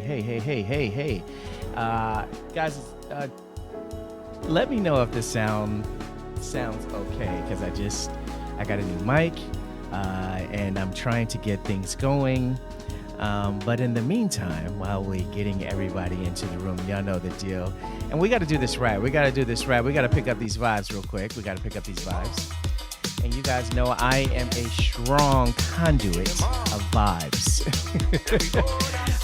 hey. Guys, let me know if this sounds okay, because I got a new mic, and I'm trying to get things going. But in the meantime, while we're getting everybody into the room, y'all know the deal. And we got to do this right. We got to pick up these vibes real quick. And you guys know I am a strong conduit of vibes.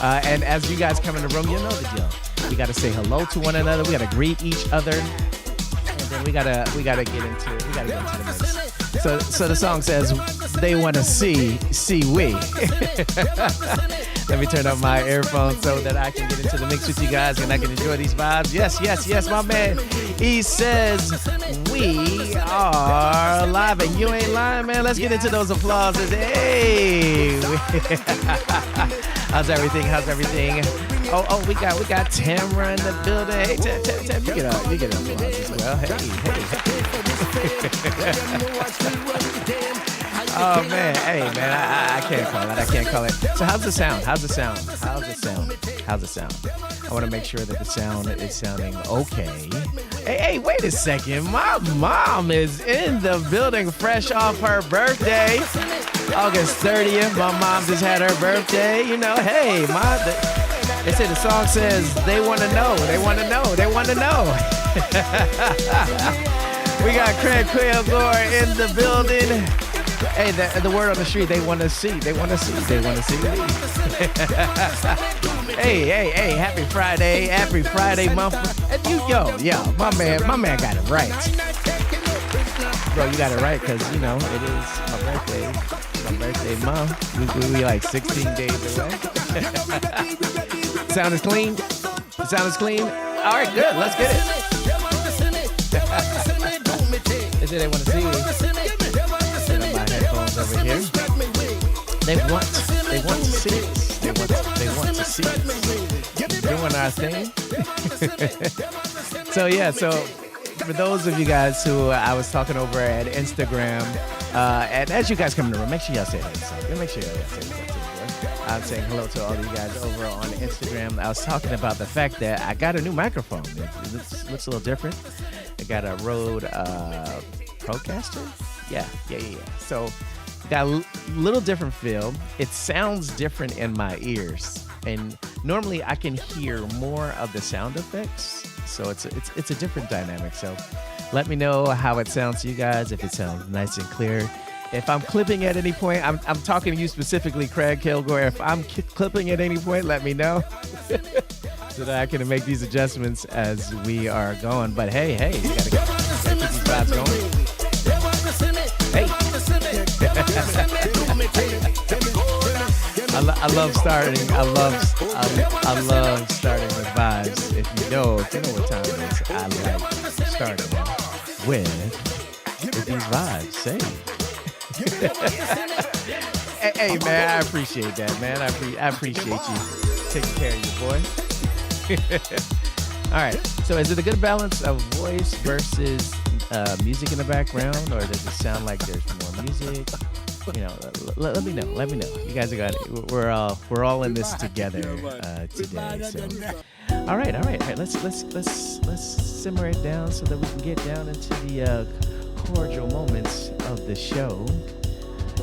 And as you guys come in the room, you know the deal. We got to say hello to one another. We got to greet each other. And then we gotta get into the mix. So the song says, they want to see we. Let me turn up my earphones so that I can get into the mix with you guys and I can enjoy these vibes. Yes, my man. He says, we are live, and you ain't lying, man. Let's get into those applauses. Hey. How's everything? Oh, we got Tamara in the building. Hey, Tam, you get an applause as well. Hey. Oh man, hey man, I can't call it. So how's the sound? I want to make sure that the sound is sounding okay. Hey, wait a second. My mom is in the building, fresh off her birthday, August 30th. My mom just had her birthday. You know, hey, they say the song says they want to know. We got Craig Kilgore in the building. Hey, the word on the street, they want to see. Hey, happy Friday month. And my man got it right. Bro, you got it right, because, it is my birthday month. We like 16 days away. Sound is clean? All right, good, let's get it. They say they want to see me. My headphones over here. They want to see us. They want to see us doing our thing. So for those of you guys who I was talking over at Instagram, and as you guys come in the room, make sure y'all say hello. I'm saying hello to all of you guys over on Instagram. I was talking about the fact that I got a new microphone. It looks a little different. I got a Rode Procaster. Yeah. So got a little different feel. It sounds different in my ears, and normally I can hear more of the sound effects. So it's a different dynamic. So let me know how it sounds to you guys. If it sounds nice and clear. If I'm clipping at any point, I'm talking to you specifically, Craig Kilgore. If I'm clipping at any point, let me know so that I can make these adjustments as we are going. But hey, we gotta keep these vibes going. Hey. I love starting with vibes. If you know what time it is, I like starting with these vibes. Hey man, I appreciate that, man. I appreciate you taking care of your boy. All right. So is it a good balance of voice versus music in the background, or does it sound like there's more music? Let me know. You guys got it. We're all in this together today. So, all right. Let's simmer it down so that we can get down into the cordial moments of the show.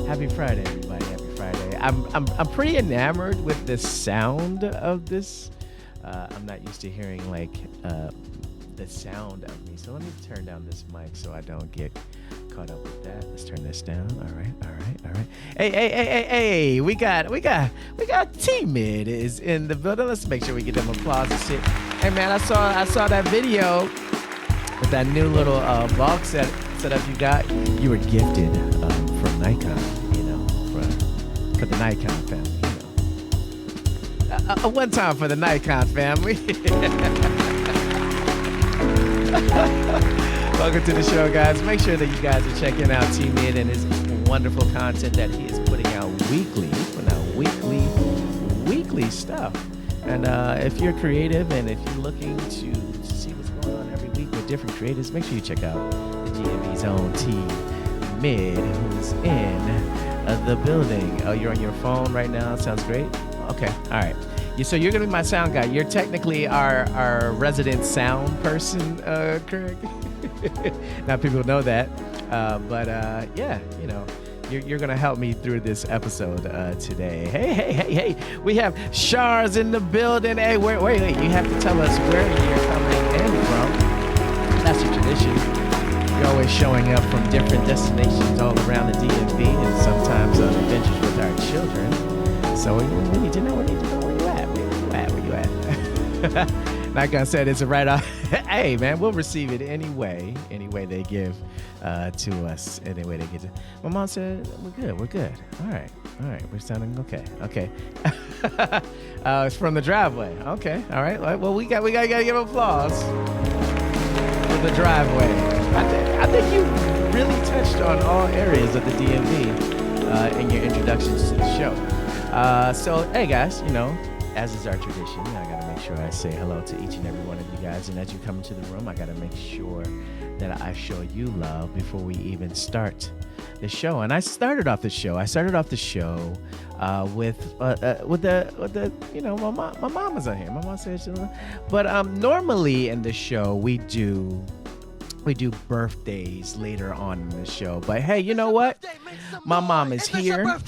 Happy Friday, everybody! Happy Friday. I'm pretty enamored with the sound of this. I'm not used to hearing the sound of me. So let me turn down this mic so I don't get caught up with that. Let's turn this down. All right. Hey, we got T-Mid is in the building. Let's make sure we get them applause and shit. Hey man, I saw that video with that new little box setup you got. You were gifted from Nikon, for the Nikon family. One time for the Nikon family. Welcome to the show, guys. Make sure that you guys are checking out T-Mid and his wonderful content that he is putting out weekly. He's putting out weekly stuff. And if you're creative and if you're looking to see what's going on every week with different creators, make sure you check out the GMB's own T-Mid, who's in the building. Oh, you're on your phone right now? Sounds great. Okay, all right. So you're gonna be my sound guy. You're technically our resident sound person, Craig. Not people know that, but yeah, you're gonna help me through this episode today. Hey! We have Shars in the building. Hey, wait! You have to tell us where you're coming in from. That's a tradition. You're always showing up from different destinations all around the DMV, and sometimes on adventures with our children. So we need to know where you at. Where you at? Like I said, it's a right-off. Hey, man, we'll receive it any way they give to us. Any way they get to. My mom said, we're good. All right, we're sounding okay. It's from the driveway. Okay, all right. Well, we gotta give applause for the driveway. I think you really touched on all areas of the DMV in your introductions to the show. So, hey, guys, as is our tradition, I got to make sure I say hello to each and every one of you guys. And as you come into the room, I got to make sure that I show you love before we even start the show. And I started off the show with the my mom was on here. My mom said she loved. But normally in the show we do birthdays later on in the show. But hey, you know what? My mom is here. We're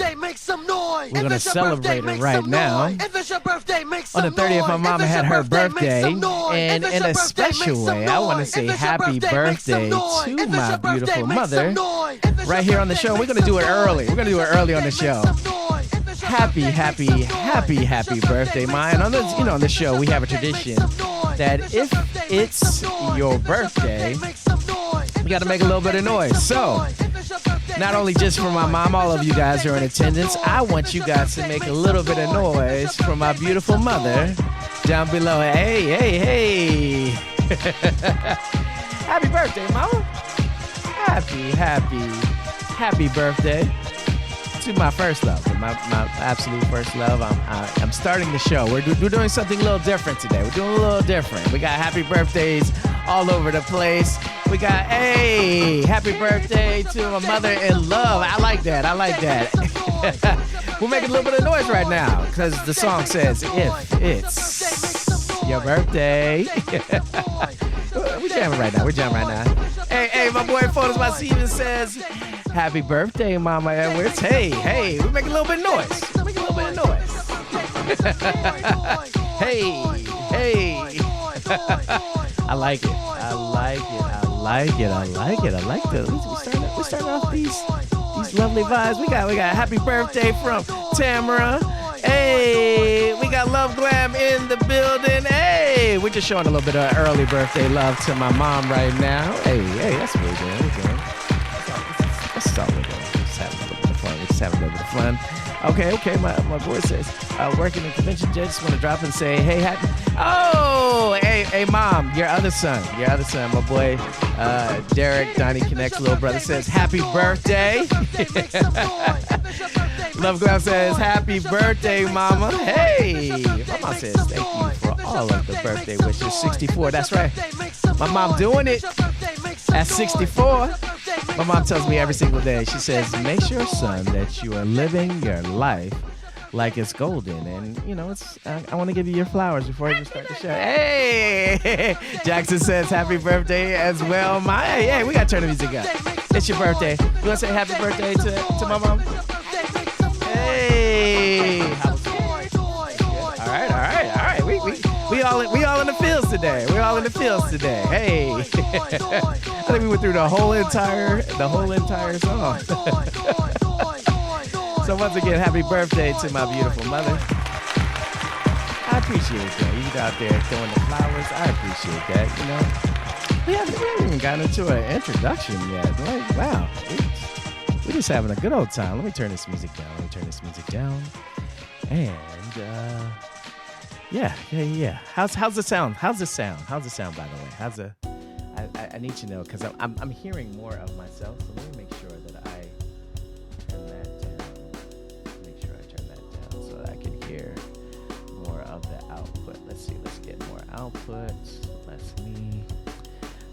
going to celebrate her right now. On the 30th, my mama had her birthday. And in a special way, I want to say happy birthday to my beautiful mother right here on the show. We're going to do it early. We're going to do it early on the show. Happy birthday, Ma. And on the show, we have a tradition that if it's your birthday, we got to make a little bit of noise. So, not only just for my mom, all of you guys who are in attendance, I want you guys to make a little bit of noise for my beautiful mother down below. Hey. Happy birthday, Mama. Happy birthday to my first love, my absolute first love. I'm starting the show. We're doing something a little different today. We're doing a little different. We got happy birthdays all over the place. We got, hey, happy birthday to my mother in love. I like that. We'll make a little bit of noise right now because the song says, if it's your birthday. We're jamming right now. Hey, my boy Photos by Steven says, happy birthday, Mama Edwards. Hey, we make a little bit of noise. Hey. I like it. We started off these lovely vibes. We got happy birthday from Tamara. Hey, we got Love Glam in the building. Hey, we're just showing a little bit of early birthday love to my mom right now. Hey, that's what we're doing. That's all we're doing. We're just having a little bit of fun. Okay, my boy says, working in convention, just want to drop and say, hey, hey, Mom, your other son, my boy, Derek, Donnie Connect's little brother says, happy birthday. Love Glam says, happy birthday, Mama. Hey, my mom says, thank you for all of the birthday wishes. 64, that's right. My mom doing it at 64. My mom tells me every single day, she says, make sure, son, that you are living your life like it's golden. And, I want to give you your flowers before I just start the show. Hey! Jackson says, happy birthday as well. Hey, we got to turn the music up. It's your birthday. You want to say happy birthday to my mom? Hey! All right. We all in the fields today. Hey! I think we went through the whole entire song. So once again, happy birthday to my beautiful mother. I appreciate that. You out there throwing the flowers. I appreciate that. We haven't even gotten into an introduction yet. Like, wow. We're just having a good old time. Let me turn this music down. And yeah. How's the sound? By the way, I need to know because I'm hearing more of myself. So let me make sure that I turn that down. So that I can hear more of the output. Let's see. Let's get more output.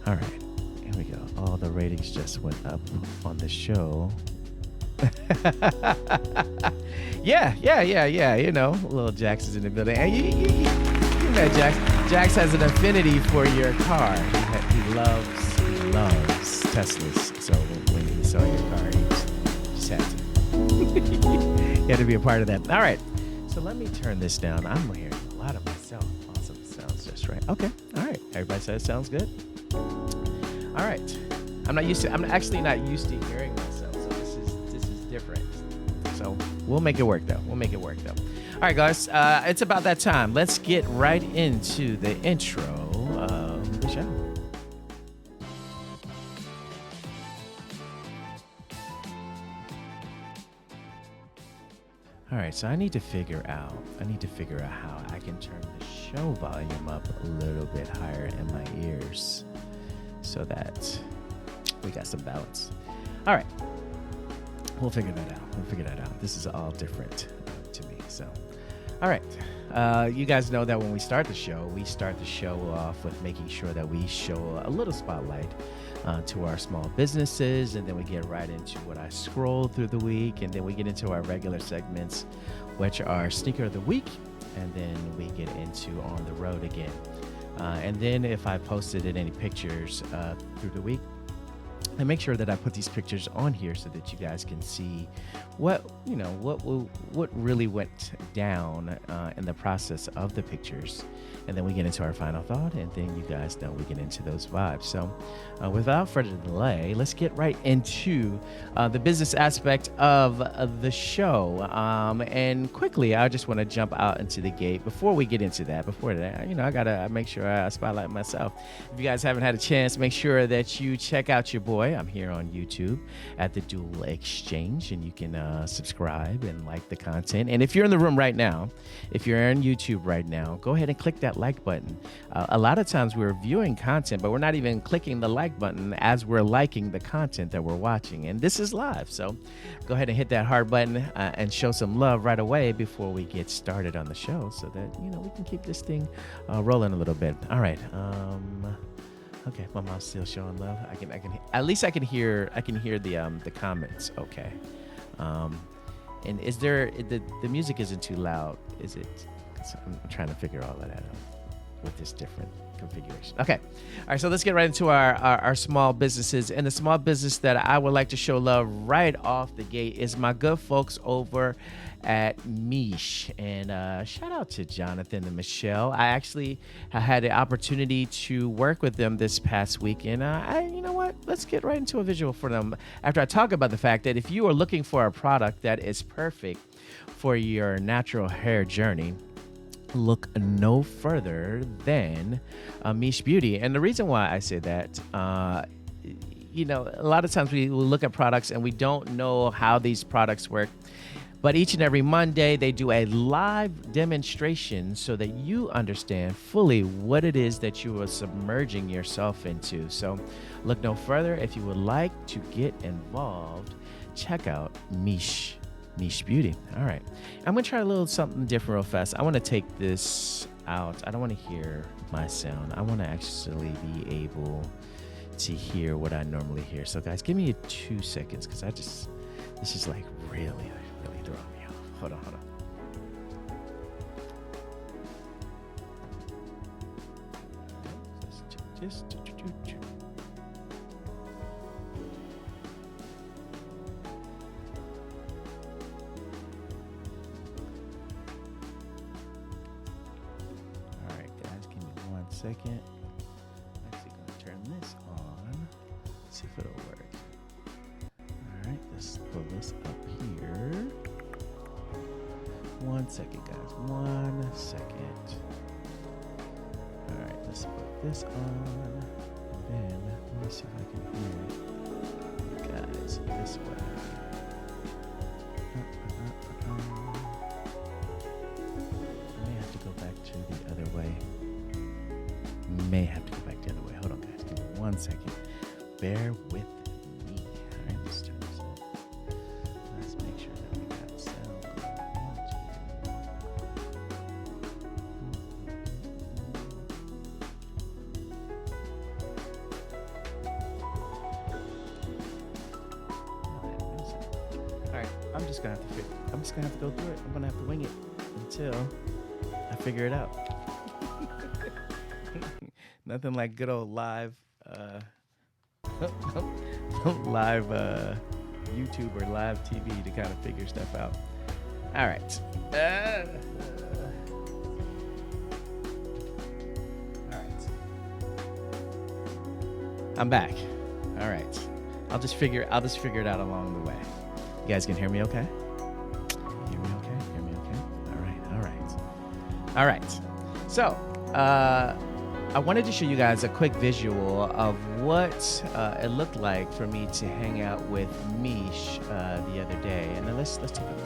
All right. Here we go. All the ratings just went up on the show. Yeah. You know, little Jax is in the building. And you met Jax. Jax has an affinity for your car. He loves Teslas. So when he saw your car, he just had to. He had to be a part of that. All right. So let me turn this down. I'm hearing a lot of myself. Awesome. Sounds just right. Okay. All right. Everybody says it sounds good. All right. I'm actually not used to hearing myself. So this is different. So we'll make it work though. All right, guys. It's about that time. Let's get right into the intro of the show. All right, so I need to figure out how I can turn the show volume up a little bit higher in my ears so that we got some balance. All right, we'll figure that out. This is all different to me. So, all right, you guys know that when we start the show off with making sure that we show a little spotlight to our small businesses, and then we get right into what I scroll through the week, and then we get into our regular segments, which are Sneaker of the Week, and then we get into On the Road again. And then if I posted any pictures through the week, I make sure that I put these pictures on here so that you guys can see what really went down in the process of the pictures. And then we get into our final thought, and then you guys know we get into those vibes. So without further delay, let's get right into the business aspect of the show. And quickly, I just want to jump out into the gate. Before we get into that, I got to make sure I spotlight myself. If you guys haven't had a chance, make sure that you check out your boy. I'm here on YouTube at The Dual Exchange, and you can subscribe and like the content. And if you're in the room right now, if you're on YouTube right now, go ahead and click that like button. A lot of times we're viewing content, but we're not even clicking the like button as we're liking the content that we're watching. And this is live, so go ahead and hit that heart button and show some love right away before we get started on the show, so that we can keep this thing rolling a little bit. All right. Okay, my mom's still showing love. I can at least I can hear the comments. Okay. And is there the music isn't too loud, is it? I'm trying to figure all that out with this different configuration. Okay. All right, so let's get right into our small businesses. And the small business that I would like to show love right off the gate is my good folks over at Miche. And shout out to Jonathan and Michelle. I actually had the opportunity to work with them this past week. And you know what? Let's get right into a visual for them after I talk about the fact that if you are looking for a product that is perfect for your natural hair journey, look no further than Miche Beauty. And the reason why I say that, a lot of times we look at products and we don't know how these products work. But each and every Monday, they do a live demonstration so that you understand fully what it is that you are submerging yourself into. So look no further. If you would like to get involved, check out Miche Beauty. All right. I'm going to try a little something different real fast. I want to take this out. I don't want to hear my sound. I want to actually be able to hear what I normally hear. So guys, give me 2 seconds because this is like really throwing me off. Hold on. Just second. I'm actually going to turn this on. See if it'll work. All right, let's pull this up here. 1 second, guys. 1 second. All right, let's put this on. And then let me see if I can hear it. Guys, this way. I may have to go back to the other way. Hold on, guys. Give me 1 second. Bear with me. All right, let's turn this on. Let's make sure that we got sound going into. All I'm just gonna have to go through it. I'm gonna have to wing it until I figure it out. Nothing like good old live live YouTube or live TV to kind of figure stuff out. All right. All right. I'm back. All right. I'll just figure it out along the way. You guys can hear me okay? Hear me okay? Hear me okay? All right. So, I wanted to show you guys a quick visual of what it looked like for me to hang out with Mish the other day. And then let's take a look.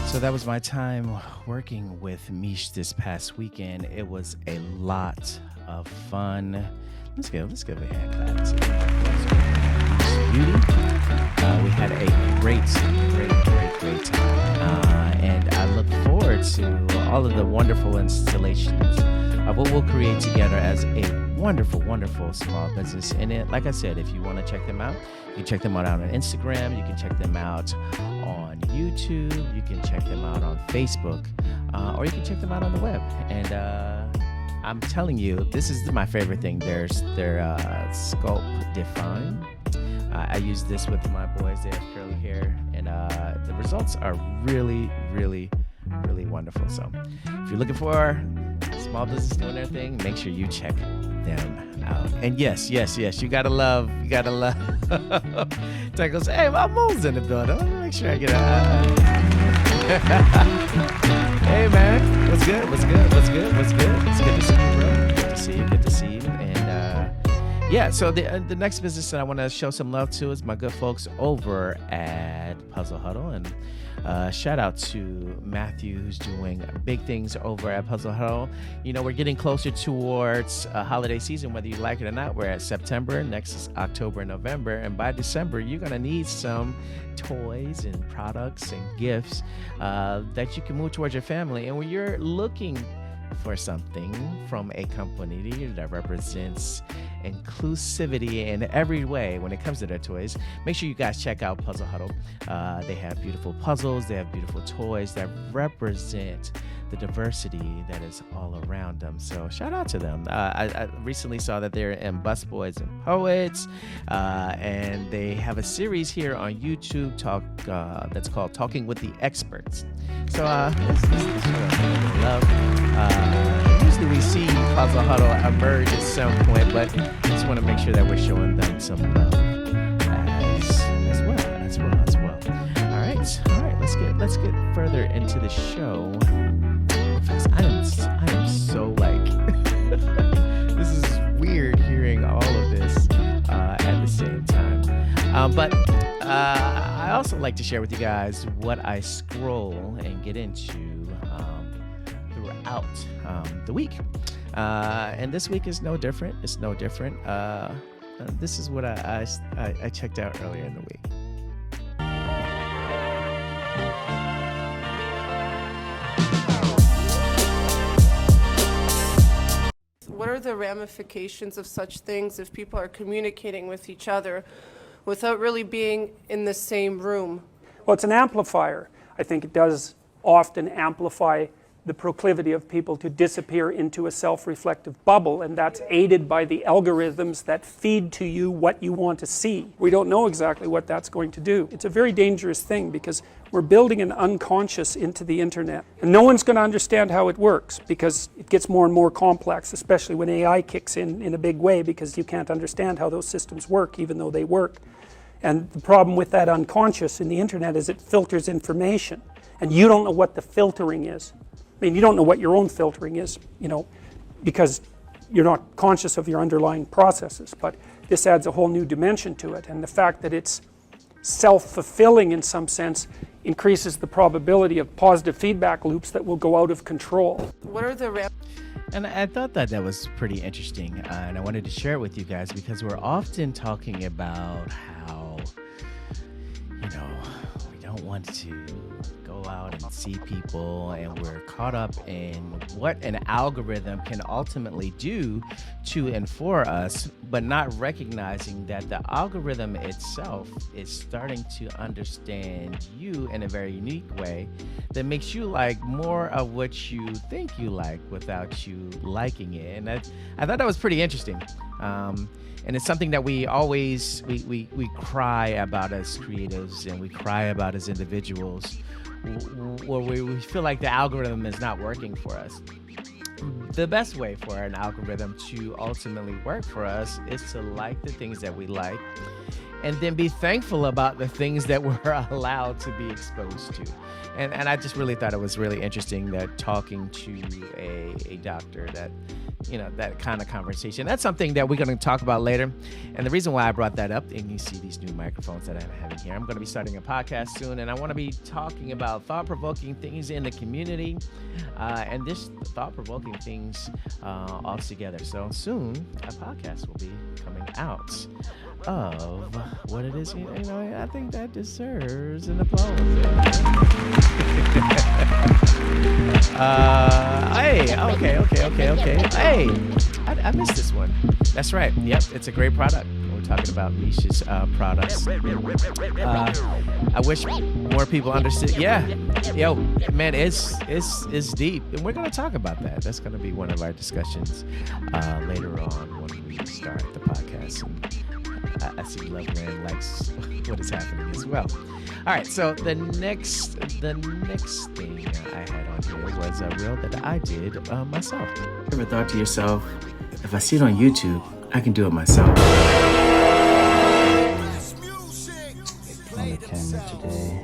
So that was my time working with Mish this past weekend. It was a lot of fun. Let's give a hand clap to Beauty. We had a great time. And I look forward to all of the wonderful installations of what we'll create together as a wonderful small business. And it, like I said, if you want to check them out, you can check them out on Instagram. You can check them out on YouTube. You can check them out on Facebook, or you can check them out on the web. And I'm telling you, this is my favorite thing. There's their Sculpt Define. I use this with my boys. They have curly hair, and the results are really wonderful. So if you're looking for a small business doing their thing, make sure you check them out. And yes, you gotta love Tackles. Hey, my mom's in the building. Let me make sure I get Hey man, what's good? It's good to see you, bro. Good to see you. And yeah, so the next business that I want to show some love to is my good folks over at Puzzle Huddle. And shout out to Matthew, who's doing big things over at Puzzle Huddle. You know, we're getting closer towards holiday season, whether you like it or not. We're at September, next is October and November, and by December, you're going to need some toys and products and gifts that you can move towards your family. And when you're looking for something from a company that represents inclusivity in every way when it comes to their toys, make sure you guys check out Puzzle Huddle. They have beautiful puzzles, they have beautiful toys that represent the diversity that is all around them. So shout out to them. I recently saw that they're in Busboys and Poets, and they have a series here on YouTube that's called Talking with the Experts. So let's show them love. Usually we see Puzzle Huddle emerge at some point, but I just want to make sure that we're showing them some love as well. All right. Let's get further into the show. I am so like this is weird hearing all of this at the same time. But I also like to share with you guys what I scroll and get into throughout the week. And this week is no different. It's no different. This is what I checked out earlier in the week. What are the ramifications of such things if people are communicating with each other without really being in the same room? Well, it's an amplifier. I think it does often amplify the proclivity of people to disappear into a self-reflective bubble, and that's aided by the algorithms that feed to you what you want to see. We don't know exactly what that's going to do. It's a very dangerous thing because we're building an unconscious into the internet, and no one's going to understand how it works because it gets more and more complex, especially when AI kicks in a big way, because you can't understand how those systems work even though they work. And the problem with that unconscious in the internet is it filters information, and you don't know what the filtering is. I mean, you don't know what your own filtering is, you know, because you're not conscious of your underlying processes, but this adds a whole new dimension to it. And the fact that it's self-fulfilling in some sense increases the probability of positive feedback loops that will go out of control. What are the And I thought that that was pretty interesting, and I wanted to share it with you guys because we're often talking about how, you know, we don't want to go out and see people, and we're caught up in what an algorithm can ultimately do to and for us, but not recognizing that the algorithm itself is starting to understand you in a very unique way that makes you like more of what you think you like without you liking it. And I thought that was pretty interesting. And it's something that we always we cry about as creatives, and we cry about as individuals, where we feel like the algorithm is not working for us. The best way for an algorithm to ultimately work for us is to like the things that we like, and then be thankful about the things that we're allowed to be exposed to. And I just really thought it was really interesting that talking to a doctor, that, you know, that kind of conversation, that's something that we're going to talk about later. And the reason why I brought that up, and you see these new microphones that I'm having here, I'm going to be starting a podcast soon, and I want to be talking about thought-provoking things in the community, and this thought-provoking things all together. So soon, a podcast will be coming out of what it is. You know, I think that deserves an applause. Okay. Hey, I missed this one. That's right. Yep, it's a great product. We're talking about Misha's products. I wish more people understood. Yeah, yo, man, it's deep, and we're gonna talk about that. That's gonna be one of our discussions later on when we start the podcast. And I see Loveland likes what is happening as well. All right, so the next thing I had on here was a reel that I did myself. Ever thought to yourself, if I see it on YouTube, I can do it myself? On the camera today.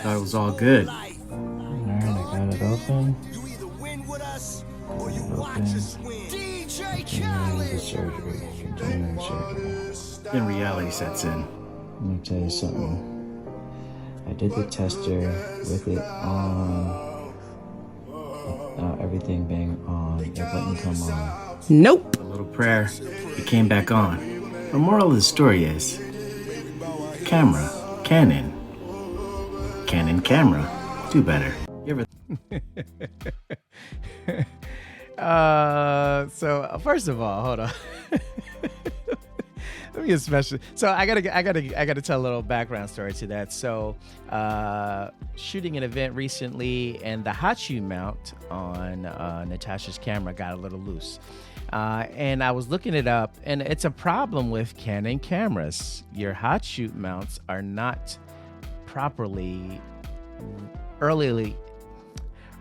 Thought it was all good. Alright, I got it open. The surgery. Continuing surgery. Then reality sets in. Let me tell you something. I did the tester with it on, without everything being on. It wouldn't come on. Nope. A little prayer, it came back on. The moral of the story is, camera, Canon, camera, do better. You ever So first of all, hold on. Let me get special. So I gotta tell a little background story to that. So shooting an event recently, and the hot shoe mount on Natasha's camera got a little loose. And I was looking it up, and it's a problem with Canon cameras. Your hot shoot mounts are not properly early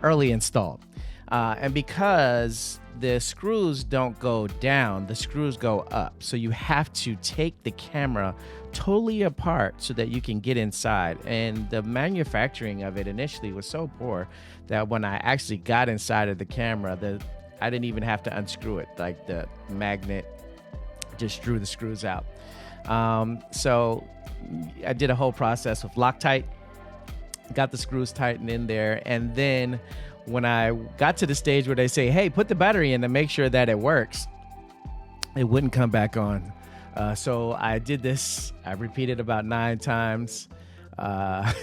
installed. And because the screws don't go down, the screws go up. So you have to take the camera totally apart so that you can get inside. And the manufacturing of it initially was so poor that when I actually got inside of the camera, I didn't even have to unscrew it. Like, the magnet just drew the screws out. So I did a whole process with Loctite, got the screws tightened in there, and then when I got to the stage where they say, hey, put the battery in to make sure that it works, it wouldn't come back on. So I did this. I repeated about 9 times. I'm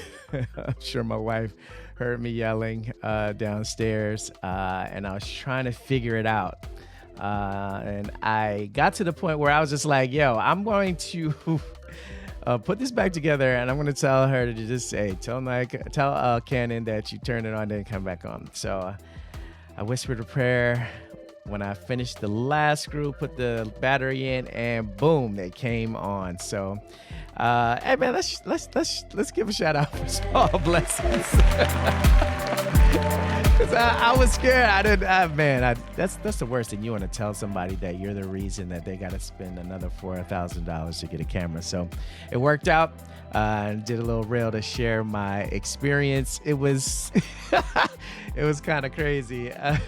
sure my wife heard me yelling downstairs, and I was trying to figure it out. And I got to the point where I was just like, yo, I'm going to put this back together, and I'm going to tell her to just say, tell Canon that you turn it on and come back on. So I whispered a prayer. When I finished the last screw, put the battery in, and boom, they came on. So, hey man, let's give a shout out for small blessings. I was scared. I didn't. That's the worst thing. You want to tell somebody that you're the reason that they got to spend another $4,000 to get a camera. So it worked out. Did a little reel to share my experience. It was it was kind of crazy. Craig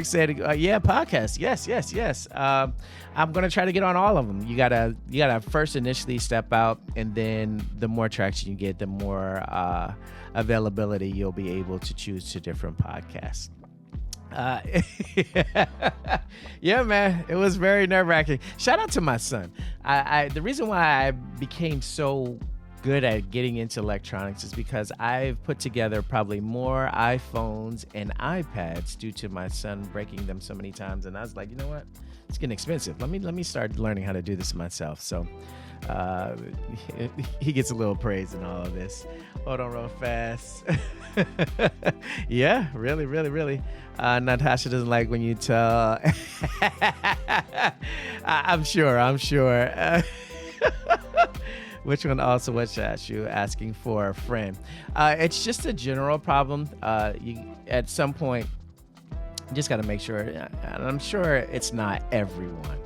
said, yeah, podcast. Yes. I'm going to try to get on all of them. You gotta first initially step out, and then the more traction you get, the more availability you'll be able to choose to different podcasts. Yeah, man, it was very nerve-wracking. Shout out to my son. The reason why I became so good at getting into electronics is because I've put together probably more iPhones and iPads due to my son breaking them so many times, and I was like, you know what, it's getting expensive. Let me start learning how to do this myself. So he gets a little praise in all of this. Hold on real fast. Yeah, really. Natasha doesn't like when you tell. I'm sure. Which one also was you asking for a friend? It's just a general problem. You at some point you just got to make sure. And I'm sure it's not everyone.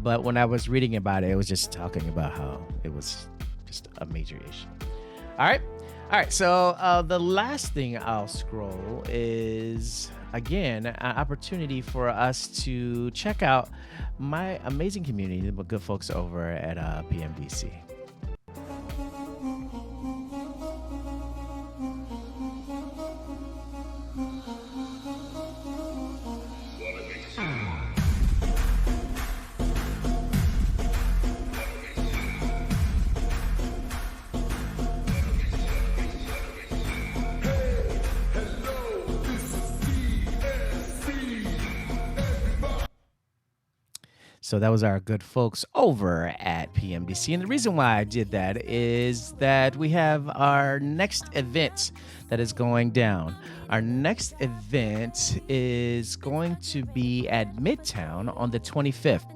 But when I was reading about it, it was just talking about how it was just a major issue. All right. So the last thing I'll scroll is, again, an opportunity for us to check out my amazing community, the good folks over at PMDC. So that was our good folks over at PMDC. And the reason why I did that is that we have our next event that is going down. Our next event is going to be at Midtown on the 25th.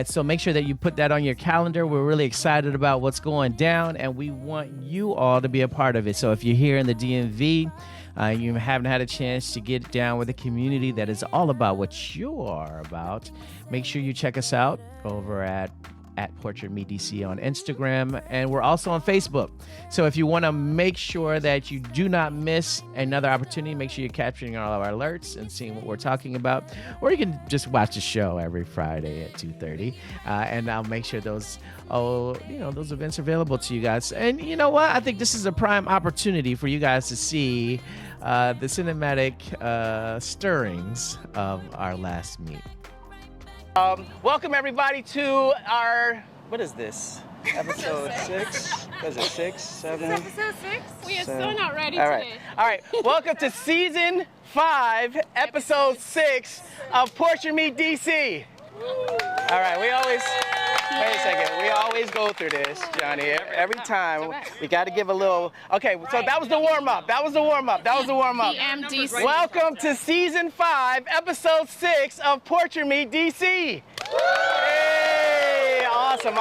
So make sure that you put that on your calendar. We're really excited about what's going down, and we want you all to be a part of it. So if you're here in the DMV, you haven't had a chance to get down with a community that is all about what you are about, make sure you check us out over at Portrait Me DC on Instagram, and we're also on Facebook. So if you want to make sure that you do not miss another opportunity, make sure you're capturing all of our alerts and seeing what we're talking about, or you can just watch the show every Friday at 2:30, and I'll make sure those events are available to you guys. And you know what? I think this is a prime opportunity for you guys to see the cinematic stirrings of our last meet. Welcome everybody to our, what is this? Episode 6? What is it, 6, 7? This is episode 6? We are so not ready All today. right. Welcome to season 5, episode 6 of Portrait Me DC. All right, wait a second. We always go through this, Johnny. Every time we got to give a little. Okay, so that was the warm up. PMDC. Welcome to season 5, episode 6 of Portrait Me DC. Hey, awesome.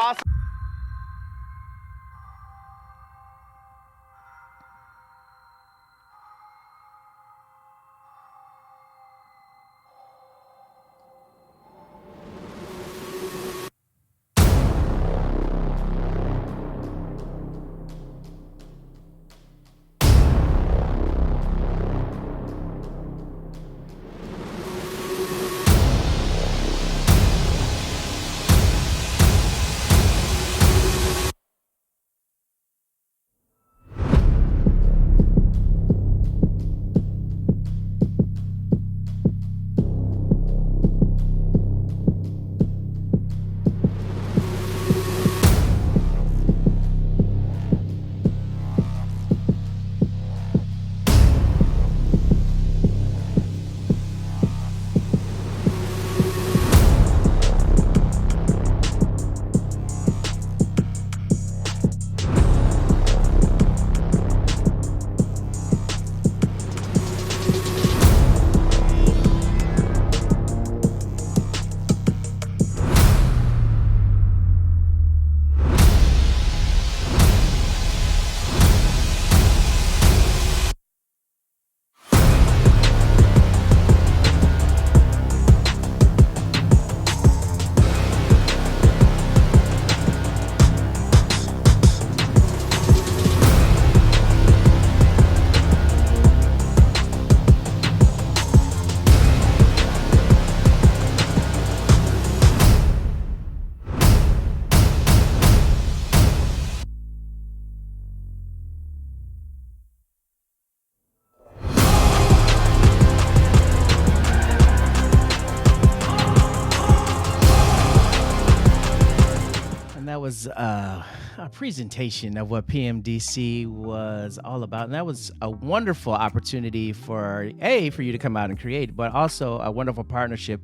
was a presentation of what PMDC was all about. And that was a wonderful opportunity for you to come out and create, but also a wonderful partnership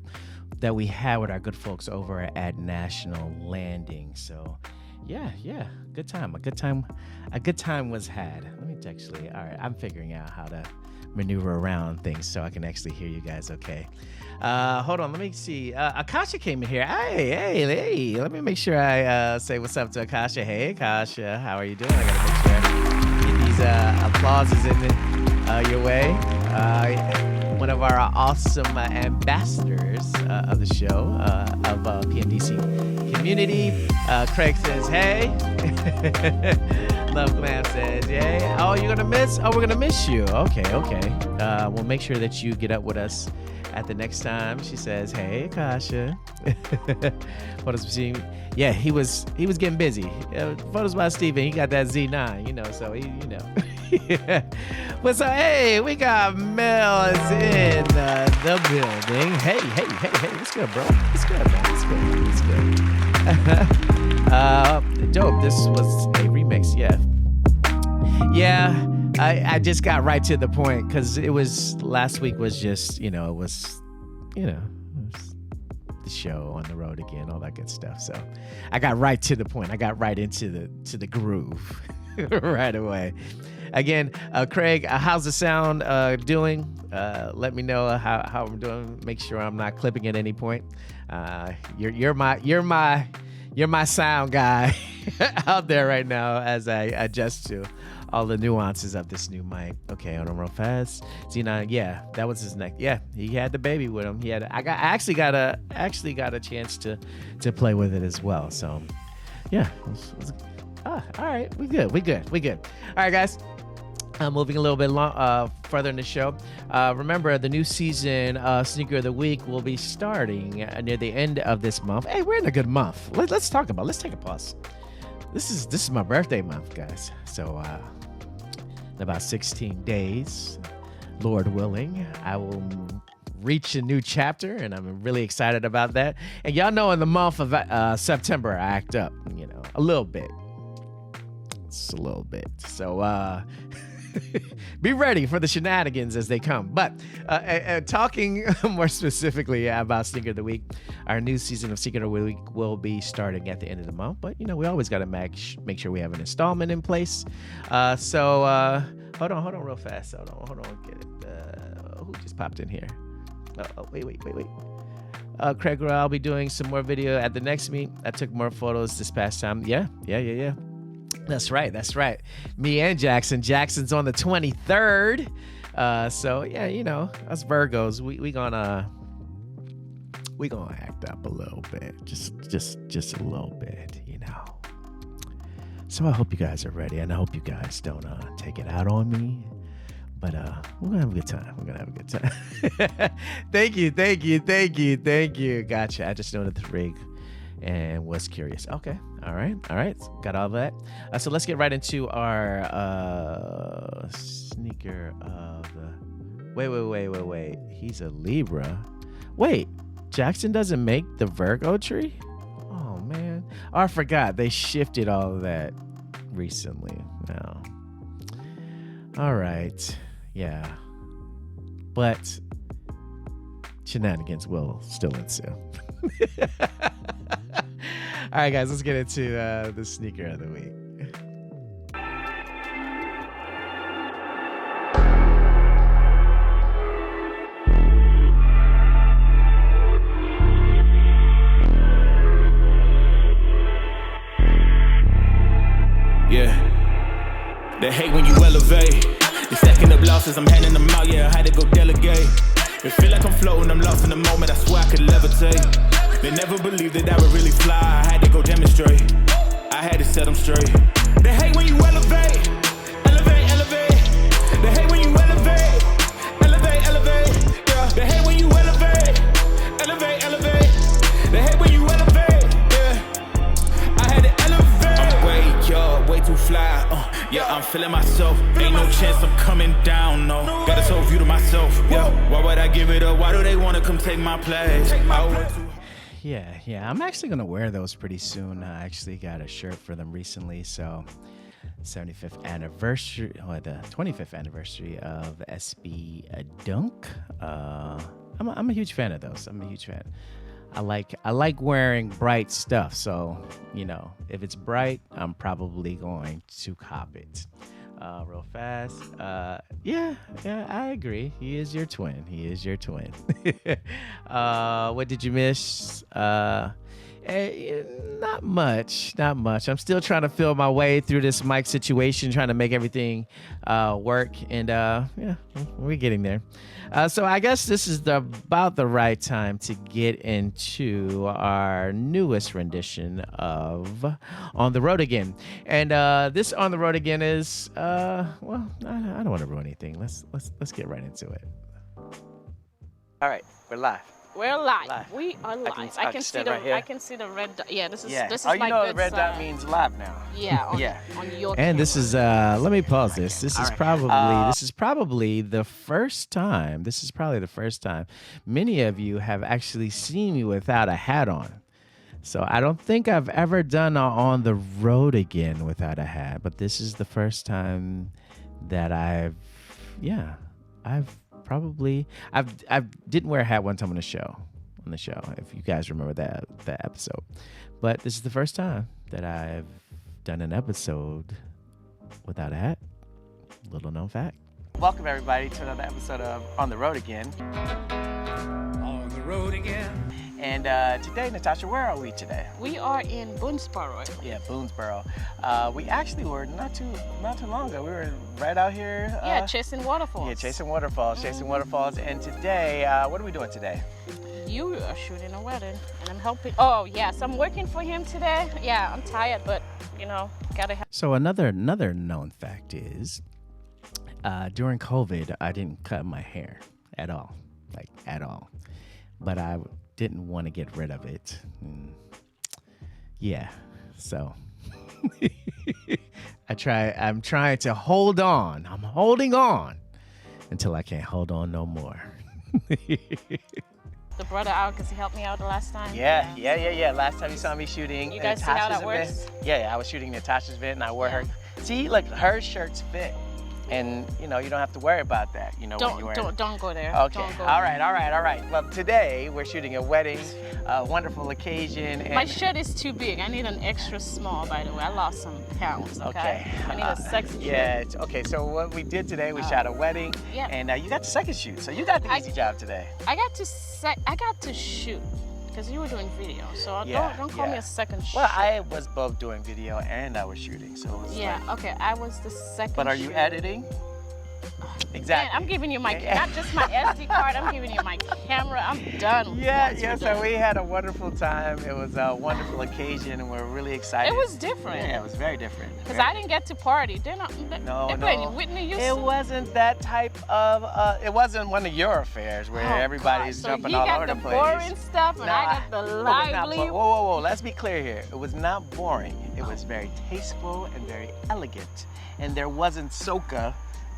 that we had with our good folks over at National Landing. So yeah, good time. A good time was had. Let me actually, all right, I'm figuring out how to maneuver around things so I can actually hear you guys okay. Hold on, let me see. Akasha came in here. Hey, let me make sure I say what's up to Akasha. Hey, Akasha, how are you doing? I gotta make sure get these applauses in your way. One of our awesome ambassadors of the show, of PMDC community. Craig says, hey. Love Glam says, yay. Oh, you're gonna miss? Oh, we're gonna miss you. Okay. We'll make sure that you get up with us at the next time. She says, hey, Akasha. Photos of Steve. Yeah, he was getting busy. Photos by Steven. He got that Z9, so he. But so, hey, we got Mel is in the building. Hey, what's good, bro? What's good, man? What's good? Dope. This was a remix, yeah. I just got right to the point because last week was just, it was the show on the road again, all that good stuff. So I got right to the point. I got right into the groove right away. Again, Craig, how's the sound doing? Let me know how I'm doing. Make sure I'm not clipping at any point. You're my sound guy out there right now as I adjust to all the nuances of this new mic. Okay, hold on real fast. Z9, yeah, that was his neck. Yeah, he had the baby with him. I actually got a chance to play with it as well. So, yeah. All right, we good. All right, guys. Moving a little bit further in the show. Remember, the new season Sneaker of the Week will be starting near the end of this month. Hey, we're in a good month. Let's talk about. Let's take a pause. This is my birthday month, guys. So in about 16 days, Lord willing, I will reach a new chapter, and I'm really excited about that. And y'all know, in the month of September, I act up, a little bit. It's a little bit. So. Be ready for the shenanigans as they come. But talking more specifically about Sneaker of the Week, our new season of Sneaker of the Week will be starting at the end of the month. But, we always got to make sure we have an installment in place. So hold on real fast. Hold on. Get it. Who just popped in here? Wait. Craig, I'll be doing some more video at the next meet. I took more photos this past time. Yeah. That's right. Me and Jackson. Jackson's on the 23rd. So yeah, us Virgos, we gonna act up a little bit, just a little bit, So I hope you guys are ready, and I hope you guys don't take it out on me. But we're gonna have a good time. Thank you. Gotcha. I just noted the rig and was curious. Okay. All right. Got all that. So let's get right into our sneaker of the... Wait. He's a Libra. Wait, Jackson doesn't make the Virgo tree? Oh, man. Oh, I forgot. They shifted all of that recently. No. All right. Yeah. But shenanigans will still ensue. All right, guys, let's get into the Sneaker of the Week. Yeah, they hate when you elevate. You're stacking up losses, I'm handing them out, yeah, I had to go delegate. It feel like I'm floating, I'm lost in the moment, I swear I could levitate. They never believed that I would really fly, I had to go demonstrate. I had to set them straight. They hate when you elevate. They hate when you elevate. Yeah. They hate when you elevate. They hate when you elevate. Yeah. I had to elevate. I'm way too fly. Yeah, I'm feeling myself. Ain't no chance I'm coming down, no. Got this whole view to myself. Yeah. Why would I give it up? Why do they wanna come take my place? Yeah. I'm actually gonna wear those pretty soon. I actually got a shirt for them recently, so 75th anniversary, or the 25th anniversary of SB Dunk. I'm a huge fan of those. I'm a huge fan. I like wearing bright stuff, so if it's bright, I'm probably going to cop it. Real fast. Yeah, I agree. He is your twin. What did you miss? Not much. I'm still trying to feel my way through this mic situation, trying to make everything work, and yeah, we're getting there. So I guess this is about the right time to get into our newest rendition of On the Road Again. And this On the Road Again is well, I don't want to ruin anything. Let's get right into it. All right, we're live. We're live. We are live. I can see the right here. I can see the red dot. Yeah, this is this is Oh, you my know good the red dot side. means live now. Yeah, on, Yeah. on your And this camera. is let me pause this. This is probably the first time. This is probably the first time many of you have actually seen me without a hat on. So I don't think I've ever done On the Road Again without a hat, but this is the first time that I didn't wear a hat one time on the show, if you guys remember that episode. But this is the first time that I've done an episode without a hat. Little known fact. Welcome everybody to another episode of On the Road Again. On the road again. And today, Natasha, where are we today? We are in Boonesboro. Yeah, Boonesboro. We actually were not too long ago. We were right out here. Yeah, chasing waterfalls. Yeah, chasing waterfalls. And today, what are we doing today? You are shooting a wedding, and I'm helping. Oh yes, I'm working for him today. Yeah, I'm tired, but gotta help. So another known fact is, during COVID, I didn't cut my hair at all, but I didn't want to get rid of it. Yeah, so I'm trying to hold on. I'm holding on until I can't hold on no more. The brother out because he helped me out the last time. Yeah. Last time you saw me shooting You guys see how that Natasha's works? event. Yeah, I was shooting Natasha's event and I wore her. See, look, her shirts fit. And you don't have to worry about that. When you wear Don't go there. Okay. Don't go All there. right. Well, today we're shooting a wedding, a wonderful occasion. And My shirt is too big. I need an extra small, by the way. I lost some pounds, okay? I need a sexy shirt. Yeah. Okay. So what we did today, we shot a wedding, yeah. and you got the second shoot. So you got the easy job today. I got to shoot because you were doing video. So don't call me a second shoot. Well, I was both doing video and I was shooting. So it was okay. I was the second. But are you shoot. editing? Exactly. Man, I'm giving you not just my SD card, I'm giving you my camera. I'm done. Yeah, so we had a wonderful time. It was a wonderful occasion and we're really excited. It was different. Yeah, it was very different. Because I didn't get to party. They're playing Whitney Houston. It wasn't that type of, it wasn't one of your affairs where everybody's jumping all over the place. So you got the boring stuff and I got the lively. Whoa, let's be clear here. It was not boring. It was very tasteful and very elegant. And there wasn't soca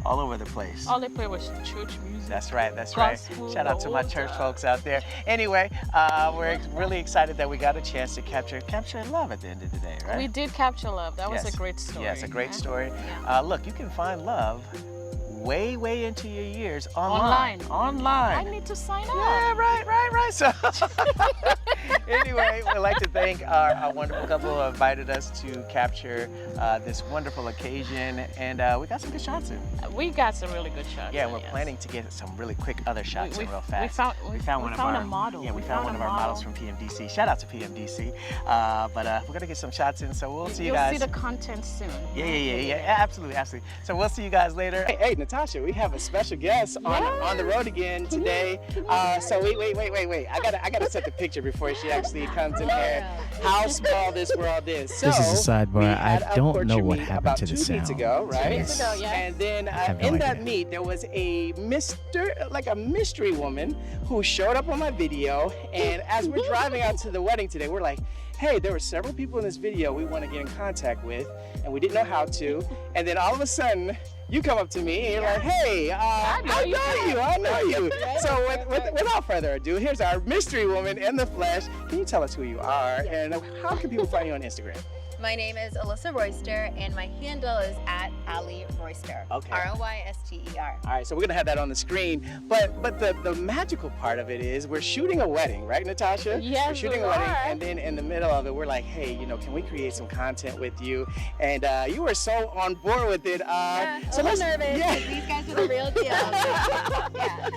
all over the place. All they play was church music. That's right. Gospel, Shout out to my church folks out there. Anyway, we're really excited that we got a chance to capture love at the end of the day, right? We did capture love. That was a great story. Yes, a great story. Yeah. Look, you can find love way into your years Online. Online. I need to sign up. Yeah, right. So anyway, we'd like to thank our wonderful couple who invited us to capture this wonderful occasion, and we got some good shots in. We got some really good shots. Yeah, we're planning to get some really quick other shots in real fast. We found a model. Yeah, we found one of our models from PMDC. Shout out to PMDC. But we're gonna get some shots in, so we'll see you guys. You'll see the content soon. Yeah, absolutely. So we'll see you guys later. Hey, Natasha, we have a special guest on the road again today. So wait. I gotta set the picture before she actually comes in here. How small this world is. So, this is a sidebar. I don't know what happened to the sound. 2 weeks ago, right? 2 weeks ago, yeah. And then in that meet, there was a mystery woman who showed up on my video. And as we're driving out to the wedding today, we're like, hey, there were several people in this video we want to get in contact with, and we didn't know how to. And then all of a sudden, you come up to me and you're like, hey, I know you. So without further ado, here's our mystery woman in the flesh. Can you tell us who you are and how can people find you on Instagram? My name is Alyssa Royster, and my handle is @Ali Royster. Okay. ROYSTER. All right, so we're gonna have that on the screen. But the magical part of it is we're shooting a wedding, right, Natasha? Yes, we're shooting we a wedding, are. and then in the middle of it, we're like, hey, can we create some content with you? And you were so on board with it. So let's nervous. Yeah. These guys are the real deal. Yeah.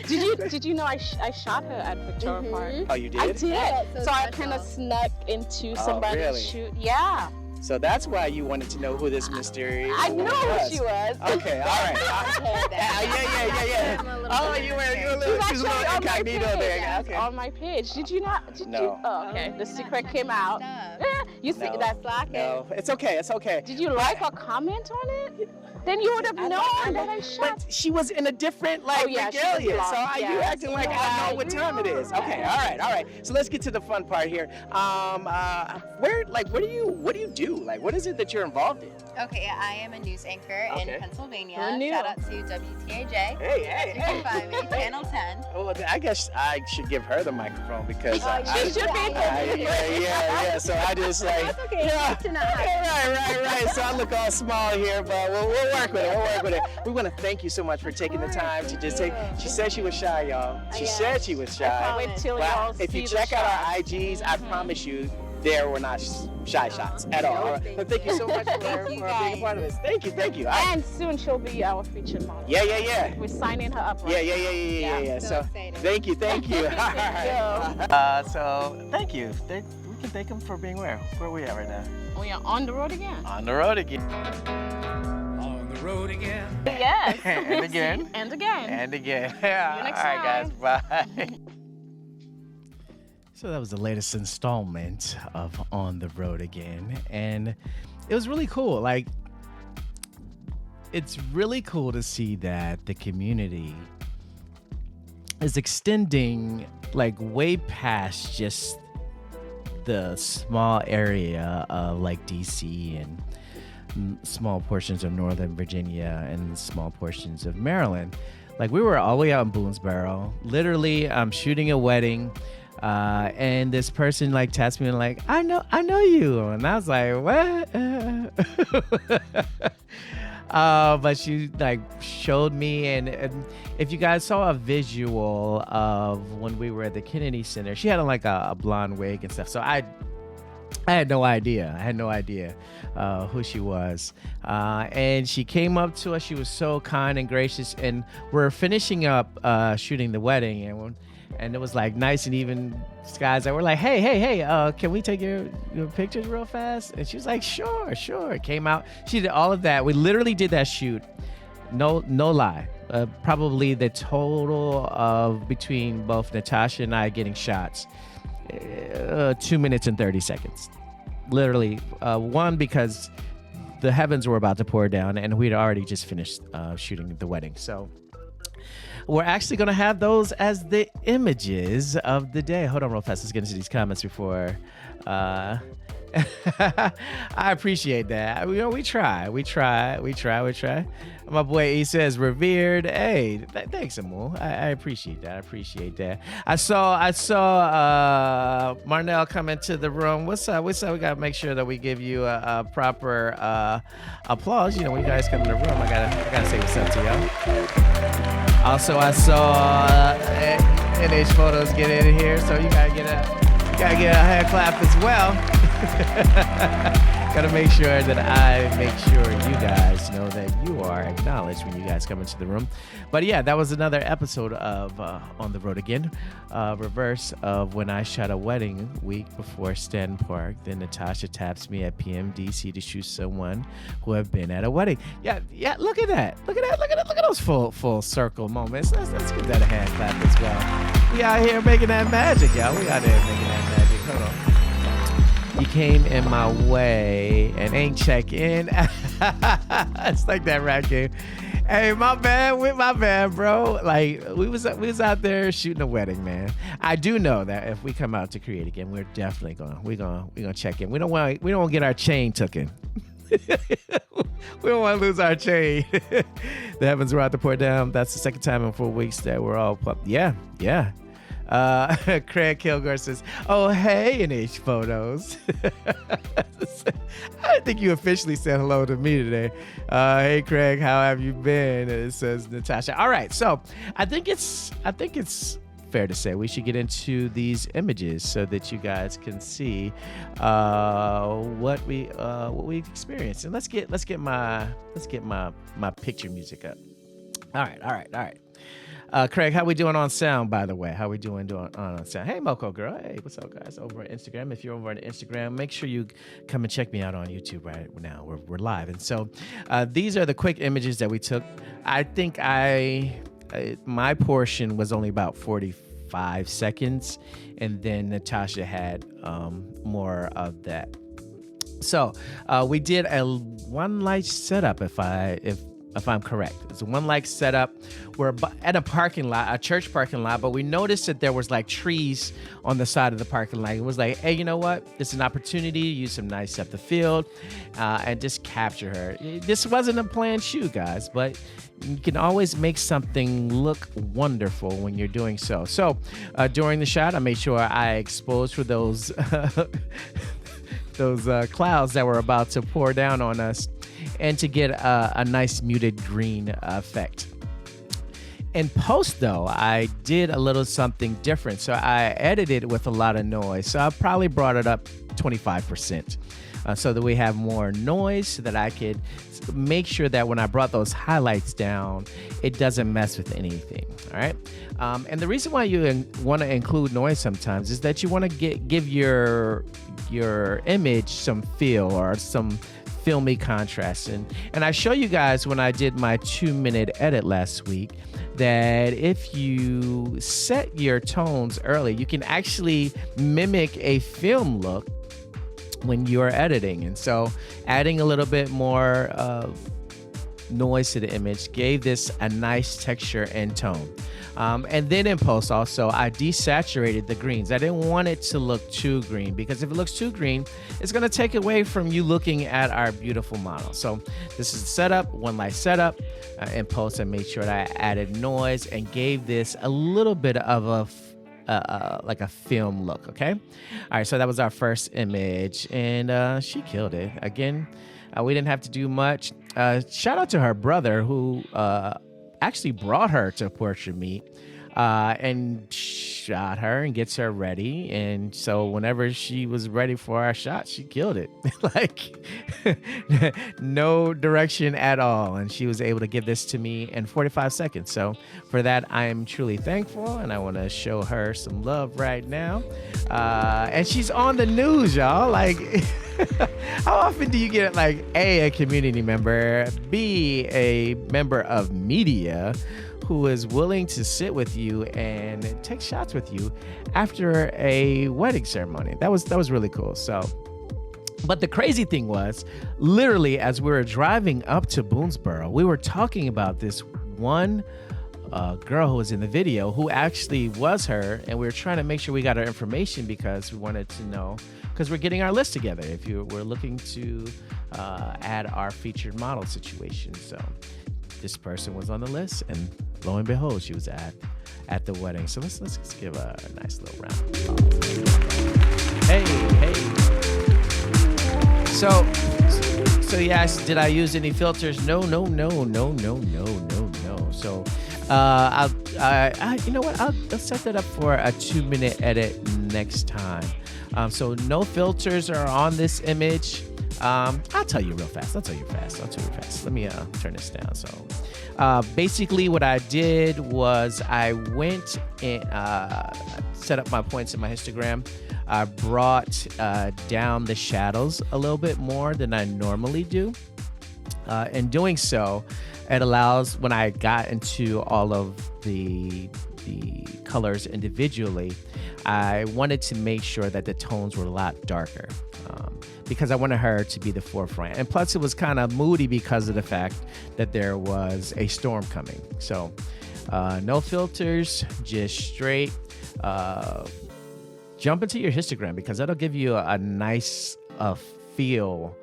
Did you know I shot her at Victoria Park? Oh, you did? I did. Yeah, that's So I special. kind of snuck into Oh, somebody's really? shoot. Yeah. So that's why you wanted to know who this mystery I knew woman who she was. Okay, all right. Yeah. I'm a little Oh, bit you were a She's little actually on my incognito page. there. Okay. On my page. Did you not? Did No. you? Oh, okay. The secret came out. You see, No. that's like No, it's okay. It's okay. Did you like or comment on it? Then you would have known that I shot. But she was in a different Oh, yeah, she was regalia, so blonde. you Yeah. acting like I know what time it is. Okay, all right. So let's get to the fun part here. What do you do? Like, what is it that you're involved in? Okay, I am a news anchor Okay. in Pennsylvania. Who knew? Shout out to WTAJ. Hey. You can find me, Channel 10. Well, I guess I should give her the microphone because She should be. yeah. So I just like That's okay. yeah. Good to not hide. Right. So I look all small here, but we'll work with it. We want to thank you so much for taking the time to just take. She said she was shy, y'all. She said she was shy. Wait till Well, y'all if you see check the out shot. our IGs, I promise you, there were not shy shots at all. All right. But thank you so much for being a part of this. Thank you. And soon she'll be our featured model. Yeah. We're signing her up right Yeah. so So excited. thank you. All right. So thank you. We can thank him for being where are we at right now? now. We are on the road again. On the road again. On the road again. Yes. And again. And again. And again. See you next All right, guys. Bye. So that was the latest installment of On the Road Again. And it was really cool. Like, it's really cool to see that the community is extending like way past just the small area of like DC and small portions of Northern Virginia and small portions of Maryland. Like, we were all the way out in Boonesboro. Literally, I'm shooting a wedding. And this person like taps me and like, I know you. And I was like, what? But she like showed me, and if you guys saw a visual of when we were at the Kennedy Center, she had on like a blonde wig and stuff. So I had no idea. Who she was. And she came up to us. She was so kind and gracious. And we're finishing up shooting the wedding, and it was like nice and even skies. That were like, hey, can we take your pictures real fast? And she was like, sure. Came out. She did all of that. We literally did that shoot. No lie. Probably the total of between both Natasha and I getting shots, 2 minutes and 30 seconds. Literally, one, because the heavens were about to pour down and we'd already just finished shooting the wedding. So we're actually going to have those as the images of the day. Hold on real fast. Let's get into these comments before. I appreciate that. We try. My boy, he says, revered. Hey, thanks, Amul. I appreciate that. I saw Marnell come into the room. What's up? We got to make sure that we give you a proper applause. When you guys come in the room, I gotta say what's up to y'all. Also, I saw NH Photos get in here, so you gotta get a hand clap as well. Gotta make sure that I make sure you guys know that you are acknowledged when you guys come into the room. But yeah, that was another episode of On the Road Again, reverse of when I shot a wedding week before Stanton Park. Then Natasha taps me at PMDC to shoot someone who have been at a wedding. Yeah, look at that. Look at those full circle moments. Let's give that a hand clap as well. We out here making that magic, y'all. We out here making that magic. Hold on. You came in my way and ain't check in. It's like that rap game. Hey, my bad, bro. Like, we was out there shooting a wedding, man. I do know that if we come out to create again, we're definitely gonna check in. We don't want to get our chain taken. We don't want to lose our chain. The heavens were out to pour down. That's the second time in 4 weeks that we're all yeah. Craig Kilgore says, "Oh, hey, NH Photos." I think you officially said hello to me today. Hey, Craig, how have you been? It says Natasha. All right, so I think it's fair to say we should get into these images so that you guys can see what we experienced. And let's get my picture music up. All right. Craig, how we doing on sound, by the way? How we doing on sound? Hey, Moco Girl. Hey, what's up, guys? Over on Instagram. If you're over on Instagram, make sure you come and check me out on YouTube right now. We're live. And so these are the quick images that we took. I think my portion was only about 45 seconds, and then Natasha had more of that. So we did a one light setup, if I'm correct. It's a one light setup. We're at a parking lot, a church parking lot, but we noticed that there was like trees on the side of the parking lot. It was like, hey, you know what? This is an opportunity to use some nice depth of field and just capture her. This wasn't a planned shoot, guys, but you can always make something look wonderful when you're doing so. So during the shot, I made sure I exposed for those clouds that were about to pour down on us, and to get a nice muted green effect. In post, though, I did a little something different. So I edited with a lot of noise. So I probably brought it up 25%. So that we have more noise, so that I could make sure that when I brought those highlights down, it doesn't mess with anything. All right. And the reason why you want to include noise sometimes is that you want to give your image some feel or some filmy contrast. And I show you guys when I did my 2-minute edit last week that if you set your tones early, you can actually mimic a film look when you're editing. And so adding a little bit more noise to the image gave this a nice texture and tone. And then in post also, I desaturated the greens. I didn't want it to look too green, because if it looks too green, it's going to take away from you looking at our beautiful model. So this is the setup, one light setup. In post, I made sure that I added noise and gave this a little bit of like a film look. Okay. All right. So that was our first image, and she killed it again. We didn't have to do much. Shout out to her brother who actually brought her to Portrait Meet and shot her and gets her ready. And so whenever she was ready for our shot, she killed it. Like no direction at all. And she was able to give this to me in 45 seconds. So for that, I am truly thankful. And I want to show her some love right now. And she's on the news, y'all. Like, how often do you get like a community member, B, a member of media who is willing to sit with you and take shots with you after a wedding ceremony? That was really cool. So, but the crazy thing was, literally as we were driving up to Boonesboro, we were talking about this one girl who was in the video who actually was her, and we were trying to make sure we got her information because we wanted to know, because we're getting our list together if we're looking to add our featured model situation. So this person was on the list, and lo and behold, she was at the wedding. So let's give a nice little round of applause. Hey. So yes, did I use any filters? No. So you know what? I'll set that up for a 2-minute edit next time. So no filters are on this image. I'll tell you real fast. I'll tell you fast. Let me turn this down. So basically what I did was I went and set up my points in my histogram. I brought down the shadows a little bit more than I normally do. In doing so, it allows, when I got into all of the colors individually, I wanted to make sure that the tones were a lot darker because I wanted her to be the forefront. And plus it was kind of moody because of the fact that there was a storm coming. So no filters, just straight. Jump into your histogram because that'll give you a nice feel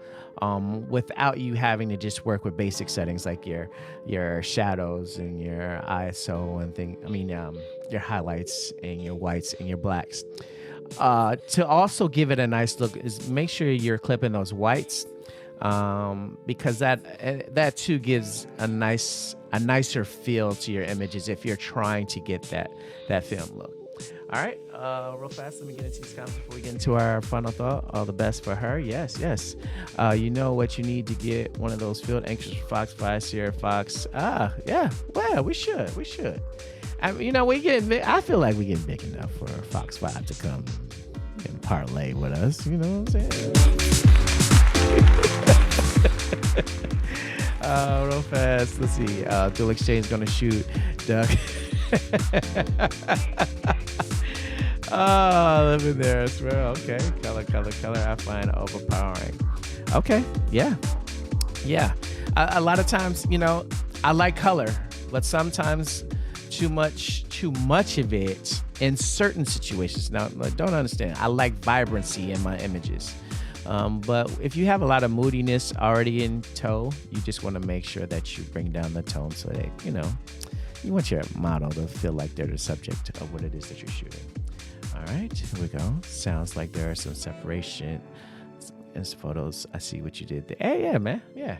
without you having to just work with basic settings like your shadows and your ISO and your highlights and your whites and your blacks. To also give it a nice look is make sure you're clipping those whites, because that too gives a nicer feel to your images if you're trying to get that film look. All right, real fast, let me get into these comments before we get into our final thought. All the best for her. Yes. You know what you need to get one of those field anxious for Fox 5, Sierra Fox. Yeah. Well, we should. I mean, I feel like we getting big enough for Fox 5 to come and parlay with us. You know what I'm saying? Real fast. Let's see. Dual Exchange gonna shoot Doug. Live in there as well. Okay. Color. I find overpowering. Okay. Yeah. A lot of times, I like color, but sometimes too much of it in certain situations. Now, don't understand. I like vibrancy in my images. But if you have a lot of moodiness already in tow, you just want to make sure that you bring down the tone so that, you want your model to feel like they're the subject of what it is that you're shooting. All right, here we go. Sounds like there are some separation in some photos. I see what you did there. Hey, yeah, man. Yeah.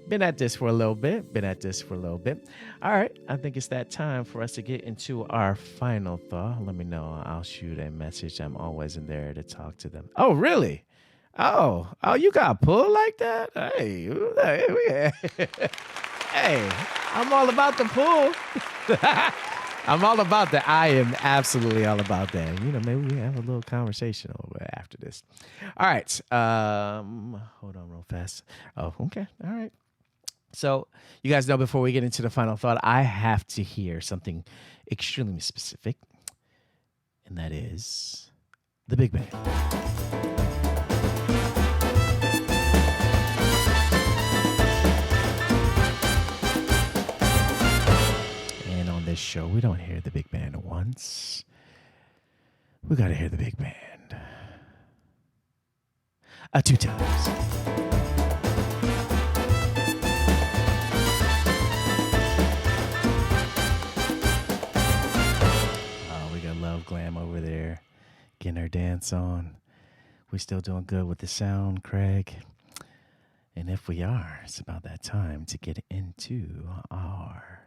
Been at this for a little bit. All right, I think it's that time for us to get into our final thought. Let me know. I'll shoot a message. I'm always in there to talk to them. Oh, really? Oh, you got pulled like that? Hey, hey, I'm all about the pull. I'm all about that. I am absolutely all about that. Maybe we have a little conversation over after this. All right. Hold on real fast. Oh, okay. All right. So you guys know before we get into the final thought, I have to hear something extremely specific, and that is the Big Band. And on this show, we don't hear the Big Band once. We got to hear the Big Band 2 times. Love Glam over there getting her dance on. We still doing good with the sound, Craig? And if we are, it's about that time to get into our